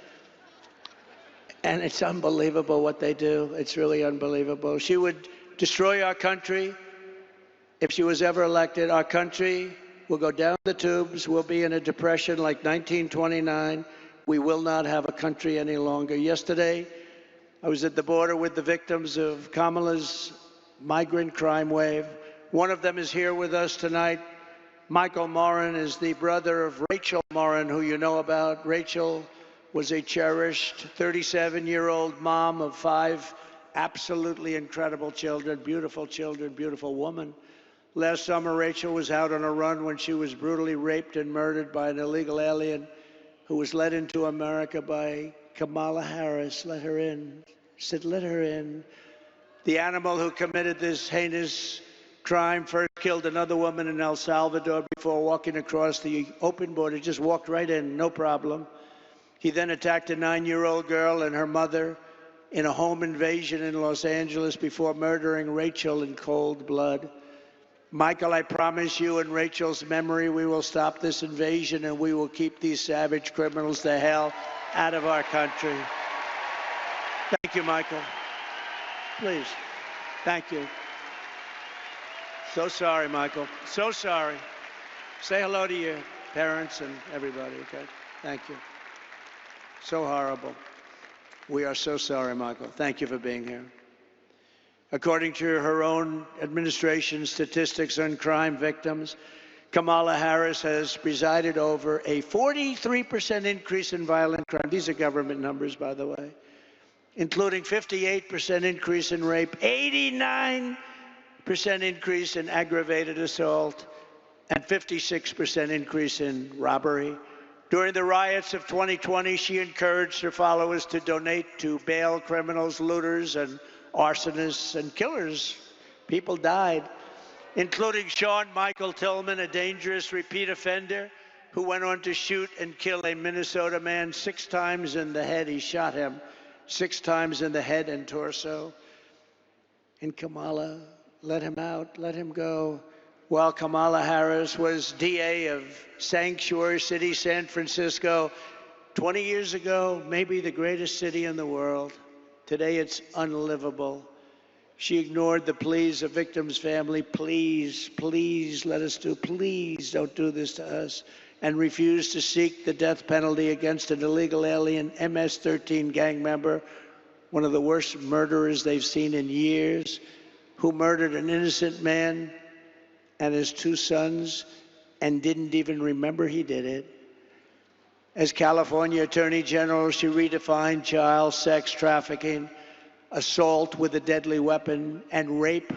And it's unbelievable what they do. It's really unbelievable. She would destroy our country if she was ever elected. Our country will go down the tubes. We'll be in a depression like 1929. We will not have a country any longer. Yesterday, I was at the border with the victims of Kamala's migrant crime wave. One of them is here with us tonight. Michael Morin is the brother of Rachel Morin, who you know about. Rachel was a cherished 37-year-old mom of 5 absolutely incredible children, beautiful woman. Last summer, Rachel was out on a run when she was brutally raped and murdered by an illegal alien who was led into America by Kamala Harris. Let her in. Said, let her in. The animal who committed this heinous crime first killed another woman in El Salvador before walking across the open border. Just walked right in, no problem. He then attacked a 9-year-old girl and her mother in a home invasion in Los Angeles before murdering Rachel in cold blood. Michael, I promise you, in Rachel's memory, we will stop this invasion and we will keep these savage criminals the hell out of our country. Thank you, Michael. Please. Thank you. So sorry, Michael. So sorry. Say hello to your parents and everybody, okay? Thank you. So horrible. We are so sorry, Michael. Thank you for being here. According to her own administration statistics on crime victims, Kamala Harris has presided over a 43% increase in violent crime. These are government numbers, by the way, including 58% increase in rape, 89% increase in aggravated assault, and 56% increase in robbery. During the riots of 2020, she encouraged her followers to donate to bail criminals, looters, and arsonists and killers. People died, including Sean Michael Tillman, a dangerous repeat offender who went on to shoot and kill a Minnesota man 6 times in the head. He shot him 6 times in the head and torso. And Kamala let him out, let him go. While Kamala Harris was DA of Sanctuary City, San Francisco, 20 years ago, maybe the greatest city in the world. Today it's unlivable. She ignored the pleas of victims' family. Please, please let us do, please don't do this to us. And refused to seek the death penalty against an illegal alien MS-13 gang member, one of the worst murderers they've seen in years, who murdered an innocent man and his 2 sons and didn't even remember he did it. As California Attorney General, she redefined child sex trafficking, assault with a deadly weapon, and rape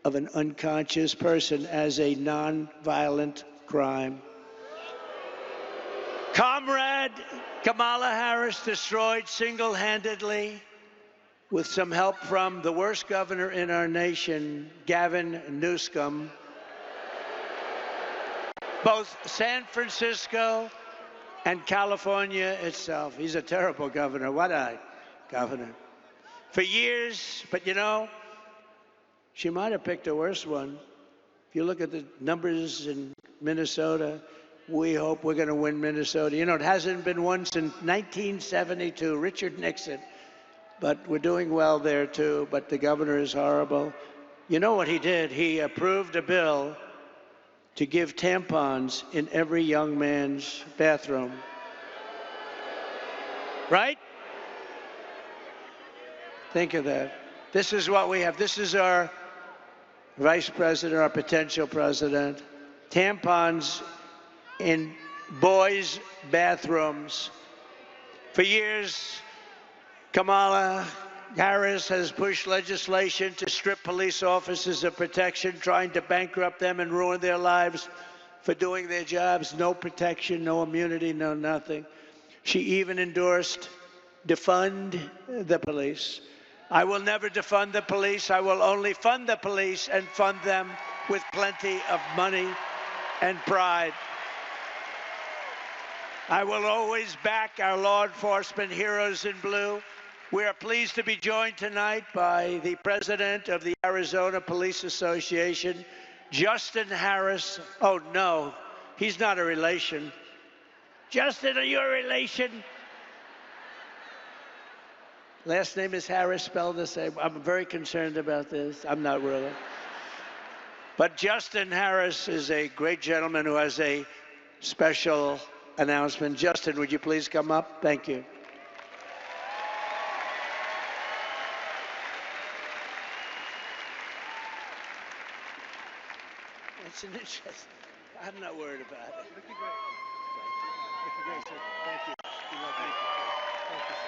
of an unconscious person as a non-violent crime. Comrade Kamala Harris destroyed single-handedly, with some help from the worst governor in our nation, Gavin Newsom, both San Francisco and California itself. He's a terrible governor. What a governor. For years, but you know, she might have picked a worse one. If you look at the numbers in Minnesota, we hope we're going to win Minnesota. You know, it hasn't been won since 1972, Richard Nixon. But we're doing well there, too. But the governor is horrible. You know what he did? He approved a bill to give tampons in every young man's bathroom. Right? Think of that. This is what we have. This is our vice president, our potential president. Tampons in boys' bathrooms. For years, Kamala Harris has pushed legislation to strip police officers of protection, trying to bankrupt them and ruin their lives for doing their jobs. No protection, no immunity, no nothing. She even endorsed defund the police. I will never defund the police. I will only fund the police and fund them with plenty of money and pride. I will always back our law enforcement heroes in blue. We are pleased to be joined tonight by the president of the Arizona Police Association, Justin Harris. Oh, no, he's not a relation. Justin, are you a relation? Last name is Harris, spelled the same. I'm very concerned about this. I'm not really. But Justin Harris is a great gentleman who has a special announcement. Justin, would you please come up? Thank you. It's an interest. I'm not worried about it. Looking great. Looking great, sir. Thank you. Thank you. Thank you, sir.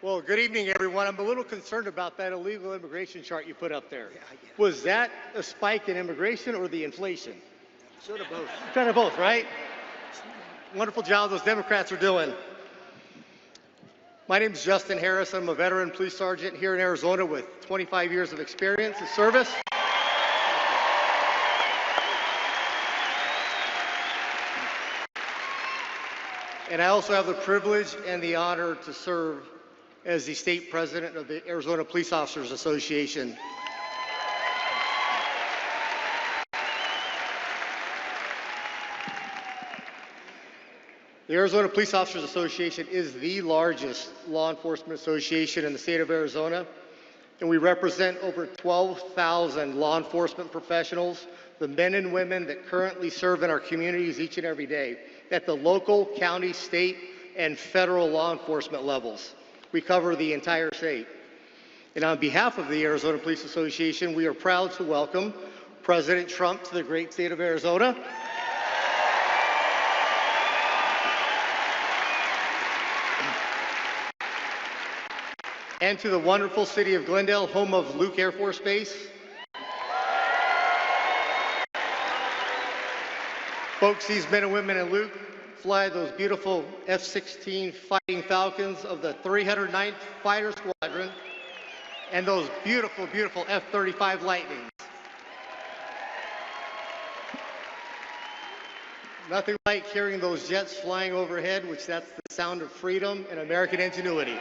Well, good evening, everyone. I'm a little concerned about that illegal immigration chart you put up there. Was that a spike in immigration or the inflation? Sort of both. Kind of both, right? Wonderful job those Democrats are doing. My name is Justin Harris. I'm a veteran police sergeant here in Arizona with 25 years of experience in service. And I also have the privilege and the honor to serve as the state president of the Arizona Police Officers Association. The Arizona Police Officers Association is the largest law enforcement association in the state of Arizona, and we represent over 12,000 law enforcement professionals, the men and women that currently serve in our communities each and every day at the local, county, state, and federal law enforcement levels. We cover the entire state. And on behalf of the Arizona Police Association, we are proud to welcome President Trump to the great state of Arizona. And to the wonderful city of Glendale, home of Luke Air Force Base. Folks, these men and women in Luke fly those beautiful F-16 Fighting Falcons of the 309th Fighter Squadron and those beautiful, beautiful F-35 Lightnings. Nothing like hearing those jets flying overhead, which that's the sound of freedom and American ingenuity.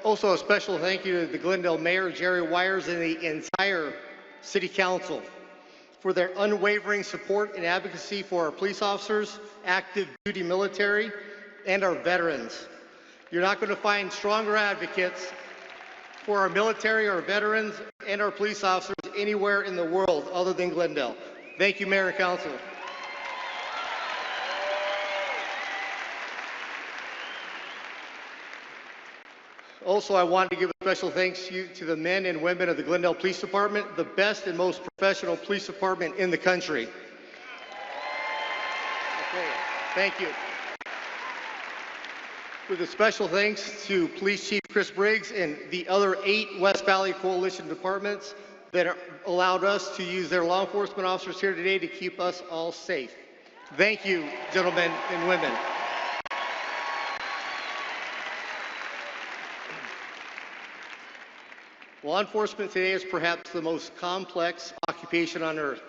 Also a special thank you to the Glendale Mayor, Jerry Wires, and the entire City Council. for their unwavering support and advocacy for our police officers, active duty military, and our veterans. You're not going to find stronger advocates for our military, our veterans, and our police officers anywhere in the world other than Glendale. Thank you, Mayor and Council. Also, I want to give a special thanks to the men and women of the Glendale Police Department, the best and most professional police department in the country. Okay, thank you. With a special thanks to Police Chief Chris Briggs and the other 8 West Valley Coalition departments that allowed us to use their law enforcement officers here today to keep us all safe. Thank you, gentlemen and women. Law enforcement today is perhaps the most complex occupation on earth.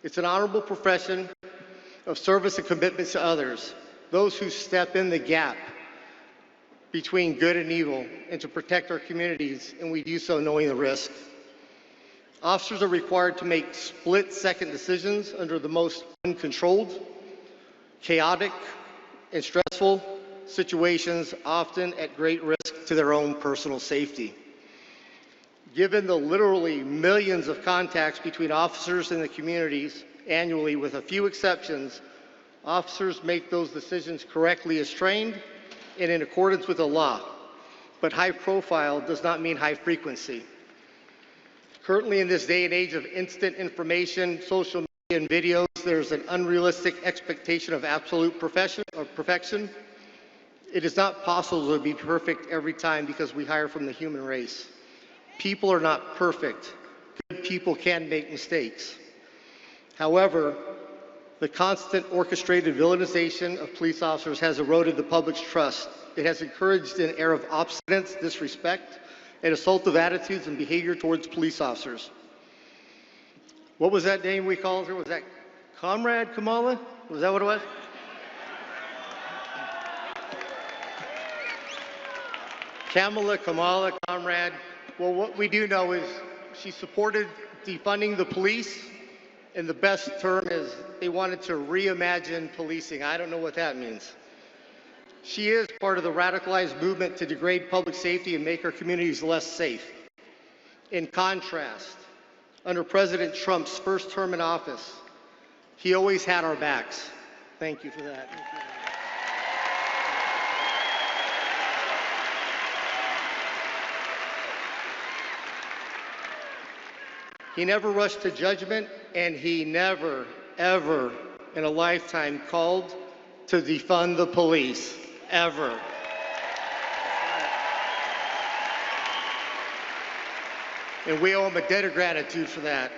It's an honorable profession of service and commitment to others, those who step in the gap between good and evil and to protect our communities, and we do so knowing the risk. Officers are required to make split-second decisions under the most uncontrolled, chaotic, and stressful situations, often at great risk to their own personal safety. Given the literally millions of contacts between officers and the communities annually, with a few exceptions, officers make those decisions correctly as trained and in accordance with the law. But high profile does not mean high frequency. Currently, in this day and age of instant information, social media, and videos, there's an unrealistic expectation of absolute perfection. It is not possible to be perfect every time because we hire from the human race. People are not perfect. Good people can make mistakes. However, the constant orchestrated villainization of police officers has eroded the public's trust. It has encouraged an air of obstinance, disrespect, and assaultive attitudes and behavior towards police officers. What was that name we called her? Was that Comrade Kamala? Was that what it was? Kamala, Comrade. Well, what we do know is she supported defunding the police, and the best term is they wanted to reimagine policing. I don't know what that means. She is part of the radicalized movement to degrade public safety and make our communities less safe. In contrast, under President Trump's first term in office, he always had our backs. Thank you for that. He never rushed to judgment, and he never, ever in a lifetime called to defund the police, ever. And we owe him a debt of gratitude for that.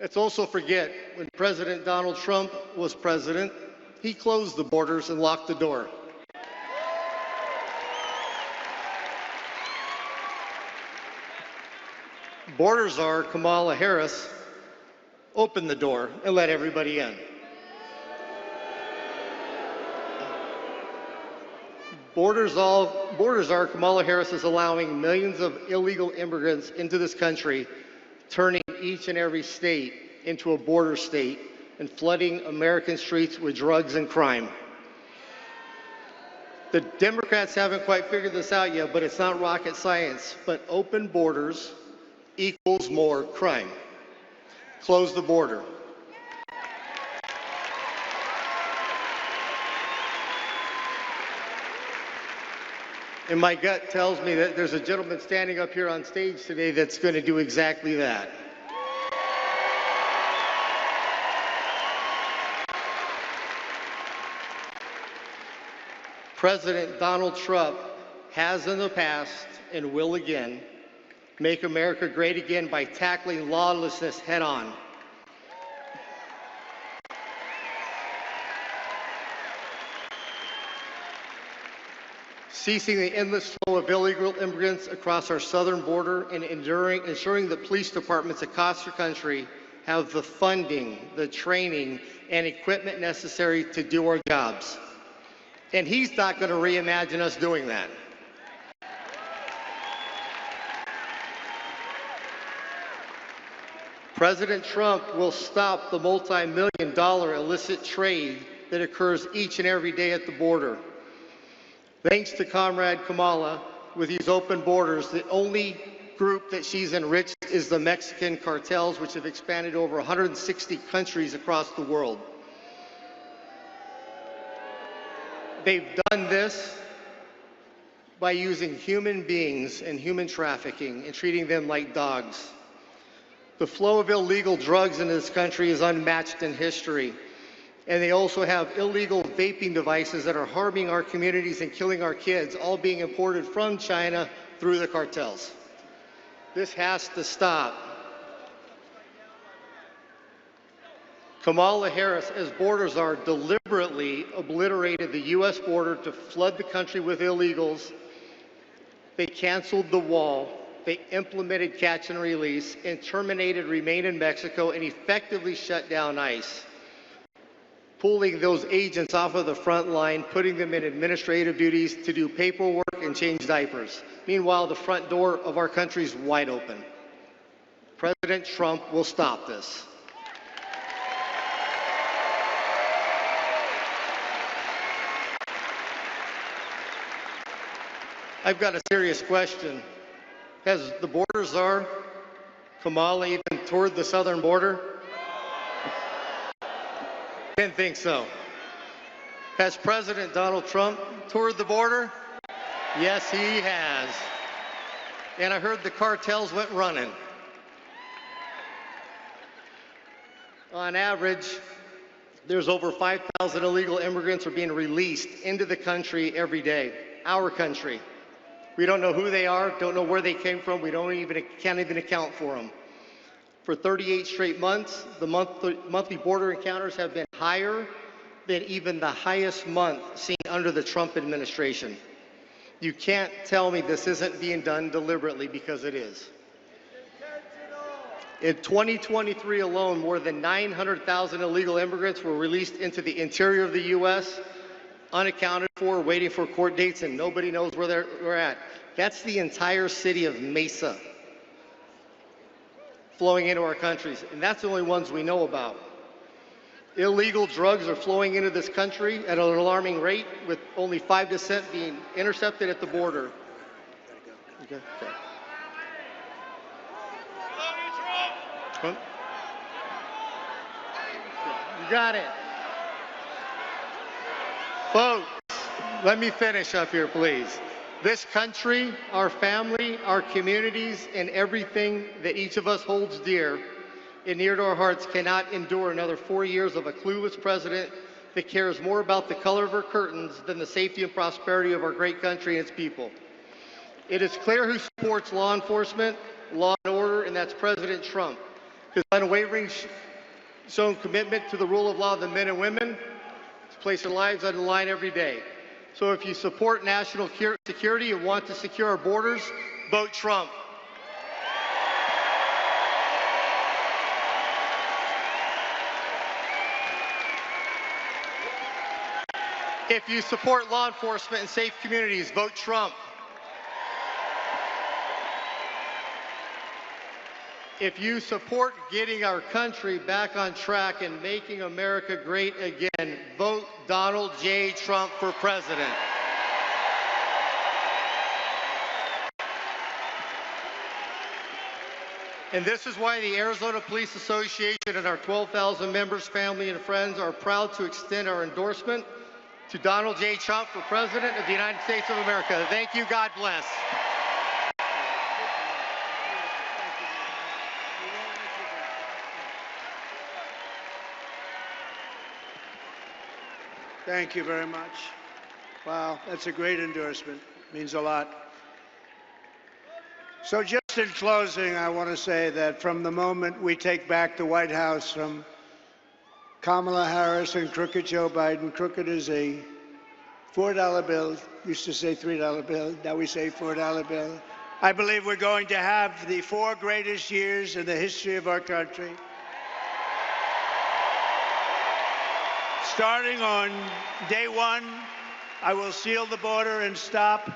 Let's also forget, when President Donald Trump was president, he closed the borders and locked the door. Border czar Kamala Harris opened the door and let everybody in. Border czar Kamala Harris is allowing millions of illegal immigrants into this country, turning each and every state into a border state and flooding American streets with drugs and crime. The Democrats haven't quite figured this out yet, but it's not rocket science. But open borders equals more crime. Close the border. And my gut tells me that there's a gentleman standing up here on stage today that's going to do exactly that. President Donald Trump has in the past and will again make America great again by tackling lawlessness head on. Ceasing the endless flow of illegal immigrants across our southern border and ensuring that police departments across the country have the funding, the training, and equipment necessary to do our jobs. And he's not going to reimagine us doing that. President Trump will stop the multi-million-dollar illicit trade that occurs each and every day at the border. Thanks to Comrade Kamala, with these open borders, the only group that she's enriched is the Mexican cartels, which have expanded over 160 countries across the world. They've done this by using human beings and human trafficking and treating them like dogs. The flow of illegal drugs into this country is unmatched in history. And they also have illegal vaping devices that are harming our communities and killing our kids, all being imported from China through the cartels. This has to stop. Kamala Harris, as borders are, deliberately obliterated the U.S. border to flood the country with illegals. They canceled the wall. They implemented catch and release and terminated Remain in Mexico and effectively shut down ICE, pulling those agents off of the front line, putting them in administrative duties to do paperwork and change diapers. Meanwhile, the front door of our country is wide open. President Trump will stop this. I've got a serious question. Has the border czar, Kamala, even toured the southern border? Didn't think so. Has President Donald Trump toured the border? Yes, he has. And I heard the cartels went running. On average, there's over 5,000 illegal immigrants are being released into the country every day. Our country. We don't know who they are, don't know where they came from, can't even account for them. For 38 straight months, the monthly border encounters have been higher than even the highest month seen under the Trump administration. You can't tell me this isn't being done deliberately, because it is. In 2023 alone, more than 900,000 illegal immigrants were released into the interior of the U.S., unaccounted for, waiting for court dates, and nobody knows where they're at. That's the entire city of Mesa flowing into our countries, and that's the only ones we know about. Illegal drugs are flowing into this country at an alarming rate, with only 5% being intercepted at the border. Okay. Huh? You got it. Folks, let me finish up here, please. This country, our family, our communities, and everything that each of us holds dear and near to our hearts cannot endure another 4 years of a clueless president that cares more about the color of her curtains than the safety and prosperity of our great country and its people. It is clear who supports law enforcement, law and order, and that's President Trump. His unwavering shown commitment to the rule of law of the men and women, place their lives on the line every day. So if you support national security and want to secure our borders, vote Trump. If you support law enforcement and safe communities, vote Trump. If you support getting our country back on track and making America great again, vote Donald J. Trump for president. And this is why the Arizona Police Association and our 12,000 members, family, and friends are proud to extend our endorsement to Donald J. Trump for president of the United States of America. Thank you. God bless. Thank you very much. Wow, that's a great endorsement. Means a lot. So just in closing, I want to say that from the moment we take back the White House from Kamala Harris and crooked Joe Biden, crooked is a $4 bill, used to say $3 bill, now we say $4 bill. I believe we're going to have the 4 greatest years in the history of our country. Starting on day 1, I will seal the border and stop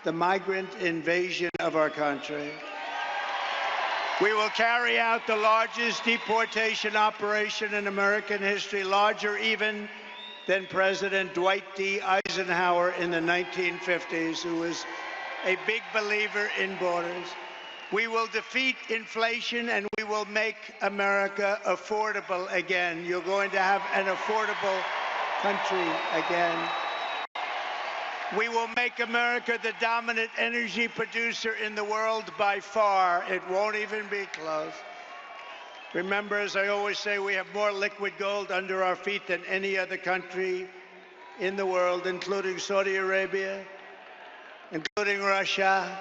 the migrant invasion of our country. We will carry out the largest deportation operation in American history, larger even than President Dwight D. Eisenhower in the 1950s, who was a big believer in borders. We will defeat inflation and we will make America affordable again. You're going to have an affordable country again. We will make America the dominant energy producer in the world by far. It won't even be close. Remember, as I always say, we have more liquid gold under our feet than any other country in the world, including Saudi Arabia, including Russia,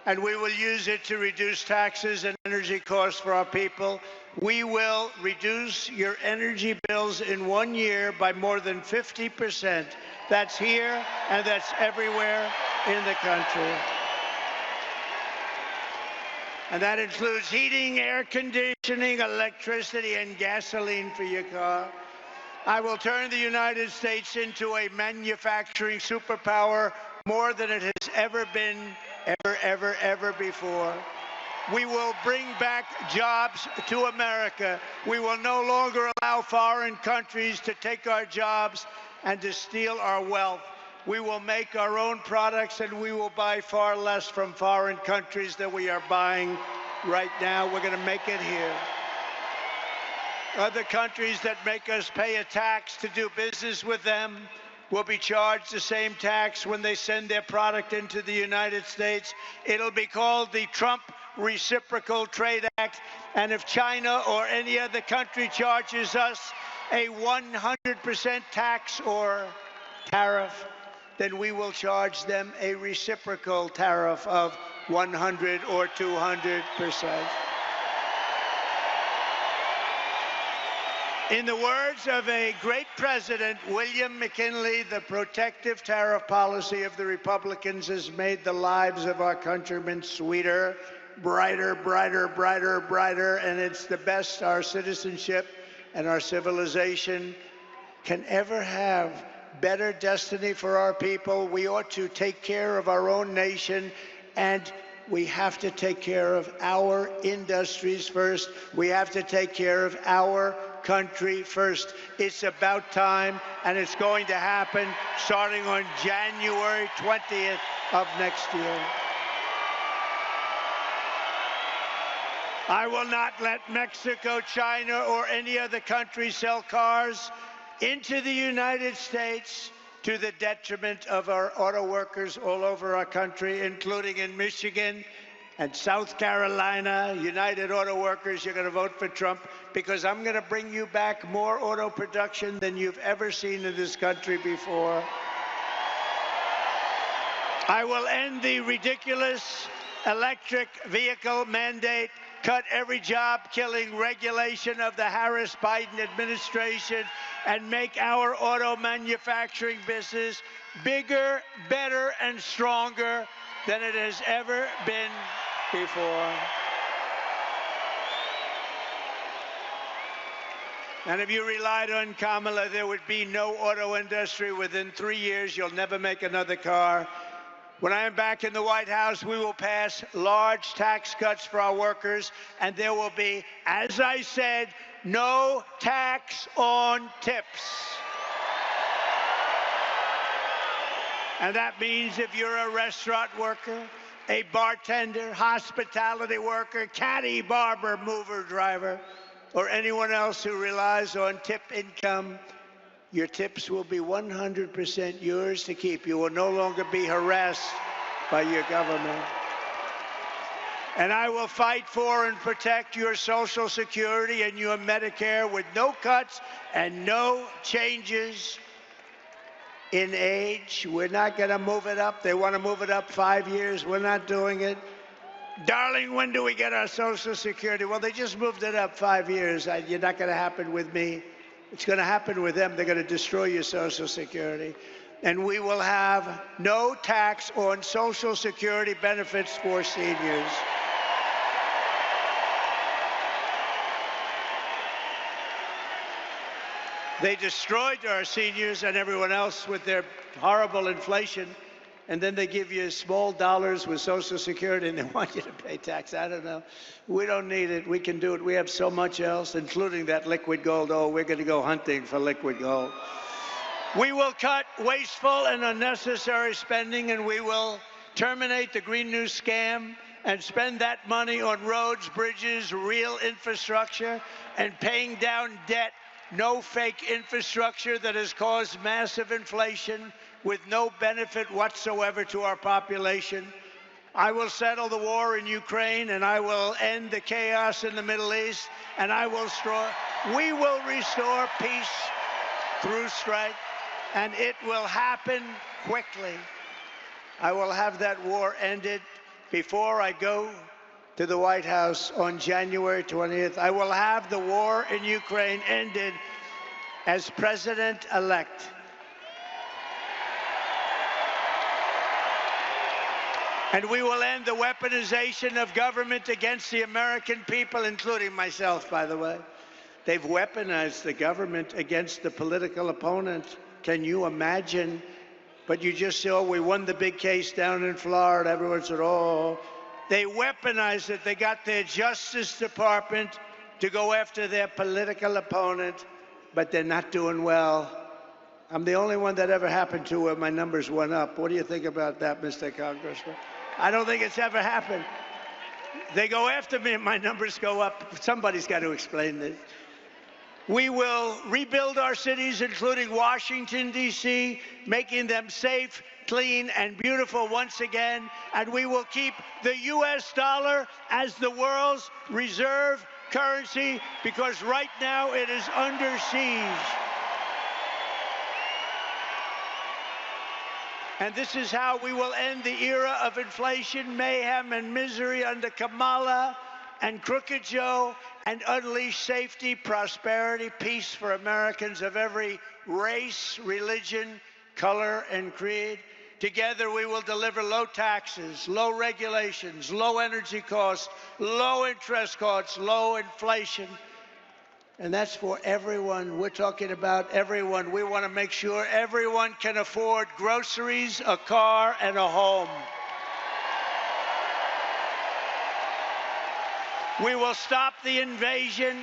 and we will use it to reduce taxes and energy costs for our people. We will reduce your energy bills in 1 year by more than 50%. That's here and that's everywhere in the country. And that includes heating, air conditioning, electricity, and gasoline for your car. I will turn the United States into a manufacturing superpower more than it has ever been, ever before. We will bring back jobs to America. We will no longer allow foreign countries to take our jobs and to steal our wealth. We will make our own products and we will buy far less from foreign countries than we are buying right now. We're going to make it here. Other countries that make us pay a tax to do business with them will be charged the same tax when they send their product into the United States. It'll be called the Trump Reciprocal Trade Act. And if China or any other country charges us a 100% tax or tariff, then we will charge them a reciprocal tariff of 100 or 200%. In the words of a great president, William McKinley, the protective tariff policy of the Republicans has made the lives of our countrymen sweeter, brighter, and it's the best our citizenship and our civilization can ever have. Better destiny for our people. We ought to take care of our own nation, and we have to take care of our industries first. We have to take care of our country first. It's about time, and it's going to happen starting on January 20th of next year. I will not let Mexico, China, or any other country sell cars into the United States to the detriment of our auto workers all over our country, including in Michigan and South Carolina. United Auto Workers, you're going to vote for Trump because I'm going to bring you back more auto production than you've ever seen in this country before. I will end the ridiculous electric vehicle mandate, cut every job-killing regulation of the Harris-Biden administration, and make our auto manufacturing business bigger, better, and stronger than it has ever been before. And if you relied on Kamala, there would be no auto industry. Within 3 years, you'll never make another car. When I am back in the White House, we will pass large tax cuts for our workers, and there will be, as I said, no tax on tips. And that means if you're a restaurant worker, a bartender, hospitality worker, caddy, barber, mover, driver, or anyone else who relies on tip income, your tips will be 100% yours to keep. You will no longer be harassed by your government. And I will fight for and protect your Social Security and your Medicare with no cuts and no changes in age. We're not going to move it up. They want to move it up 5 years. We're not doing it. Darling, when do we get our Social Security? Well, they just moved it up 5 years. You're not going to happen with me. It's going to happen with them. They're going to destroy your Social Security. And we will have no tax on Social Security benefits for seniors. They destroyed our seniors and everyone else with their horrible inflation. and then they give you small dollars with Social Security and they want you to pay tax. I don't know. We don't need it. We can do it. We have so much else, including that liquid gold. Oh, we're going to go hunting for liquid gold. We will cut wasteful and unnecessary spending, and we will terminate the Green New scam and spend that money on roads, bridges, real infrastructure, and paying down debt. No fake infrastructure that has caused massive inflation with no benefit whatsoever to our population. I will settle the war in Ukraine, and I will end the chaos in the Middle East, and we will restore peace through strength, and it will happen quickly. I will have that war ended before I go to the White House on January 20th. I will have the war in Ukraine ended as president-elect. And we will end the weaponization of government against the American people, including myself, by the way. They've weaponized the government against the political opponent. Can you imagine? But you just saw we won the big case down in Florida. Everyone said, oh. They weaponized it. They got their Justice Department to go after their political opponent, but they're not doing well. I'm the only one that ever happened to where my numbers went up. What do you think about that, Mr. Congressman? I don't think it's ever happened. They go after me and my numbers go up. Somebody's got to explain this. We will rebuild our cities, including Washington, D.C., making them safe, clean, and beautiful once again. And we will keep the U.S. dollar as the world's reserve currency, because right now it is under siege. And this is how we will end the era of inflation, mayhem, and misery under Kamala and Crooked Joe, and unleash safety, prosperity, peace for Americans of every race, religion, color, and creed. Together, we will deliver low taxes, low regulations, low energy costs, low interest costs, low inflation. And that's for everyone. We're talking about everyone. We want to make sure everyone can afford groceries, a car, and a home. We will stop the invasion,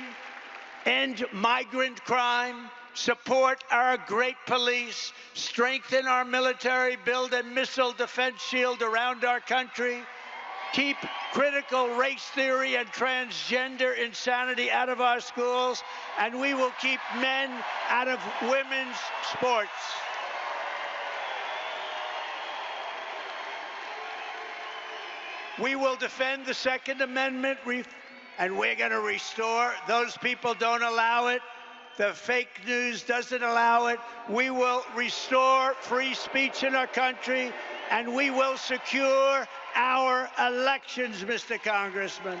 end migrant crime, support our great police, strengthen our military, build a missile defense shield around our country, keep critical race theory and transgender insanity out of our schools, and we will keep men out of women's sports. We will defend the Second Amendment, and we're going to restore. Those people don't allow it. The fake news doesn't allow it. We will restore free speech in our country, and we will secure our elections, Mr. Congressman.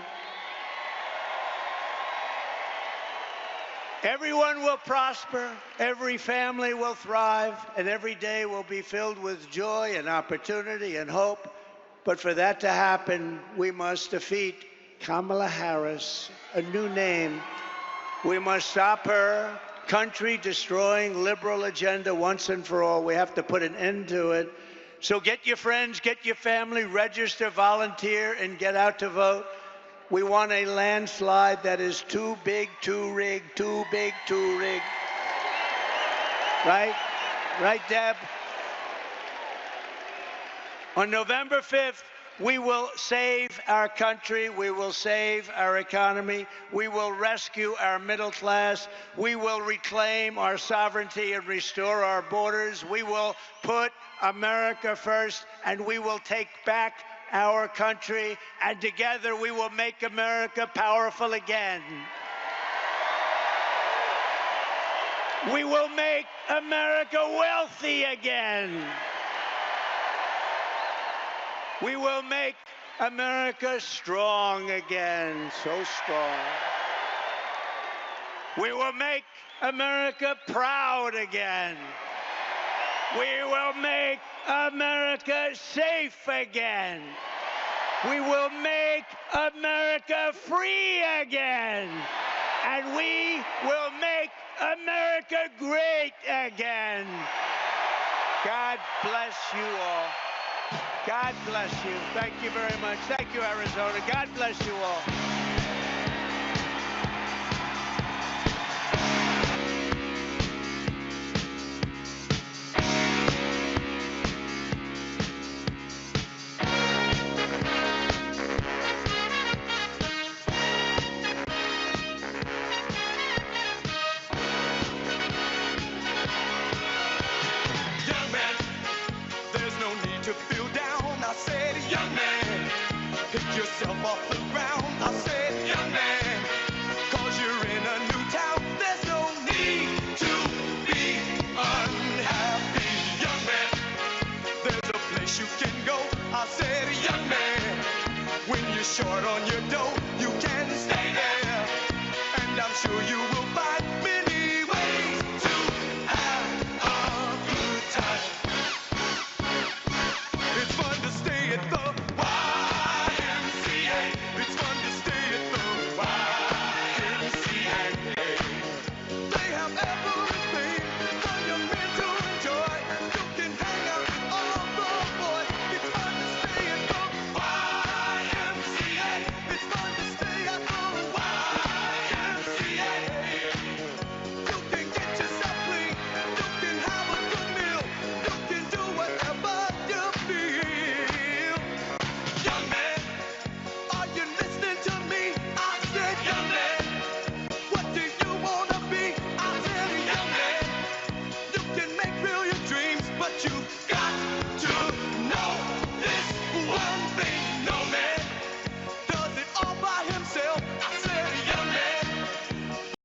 Everyone will prosper, every family will thrive, and every day will be filled with joy and opportunity and hope. But for that to happen, we must defeat Kamala Harris, a new name. We must stop her country-destroying liberal agenda once and for all. We have to put an end to it. So get your friends, get your family, register, volunteer, and get out to vote. We want a landslide that is too big, too rigged, too big, too rigged. Right? Right, Deb? On November 5th, we will save our country. We will save our economy. We will rescue our middle class. We will reclaim our sovereignty and restore our borders. We will put America first, and we will take back our country. And together, we will make America powerful again. We will make America wealthy again. We will make America strong again, so strong. We will make America proud again. We will make America safe again. We will make America free again. And we will make America great again. God bless you all. God bless you. Thank you very much. Thank you, Arizona. God bless you all. Young man, there's no need to feel down. I said, young man, pick yourself off the ground. I said, young man, cause you're in a new town. There's no need to be unhappy. Young man, there's a place you can go. I said, young man, when you're short on your dough.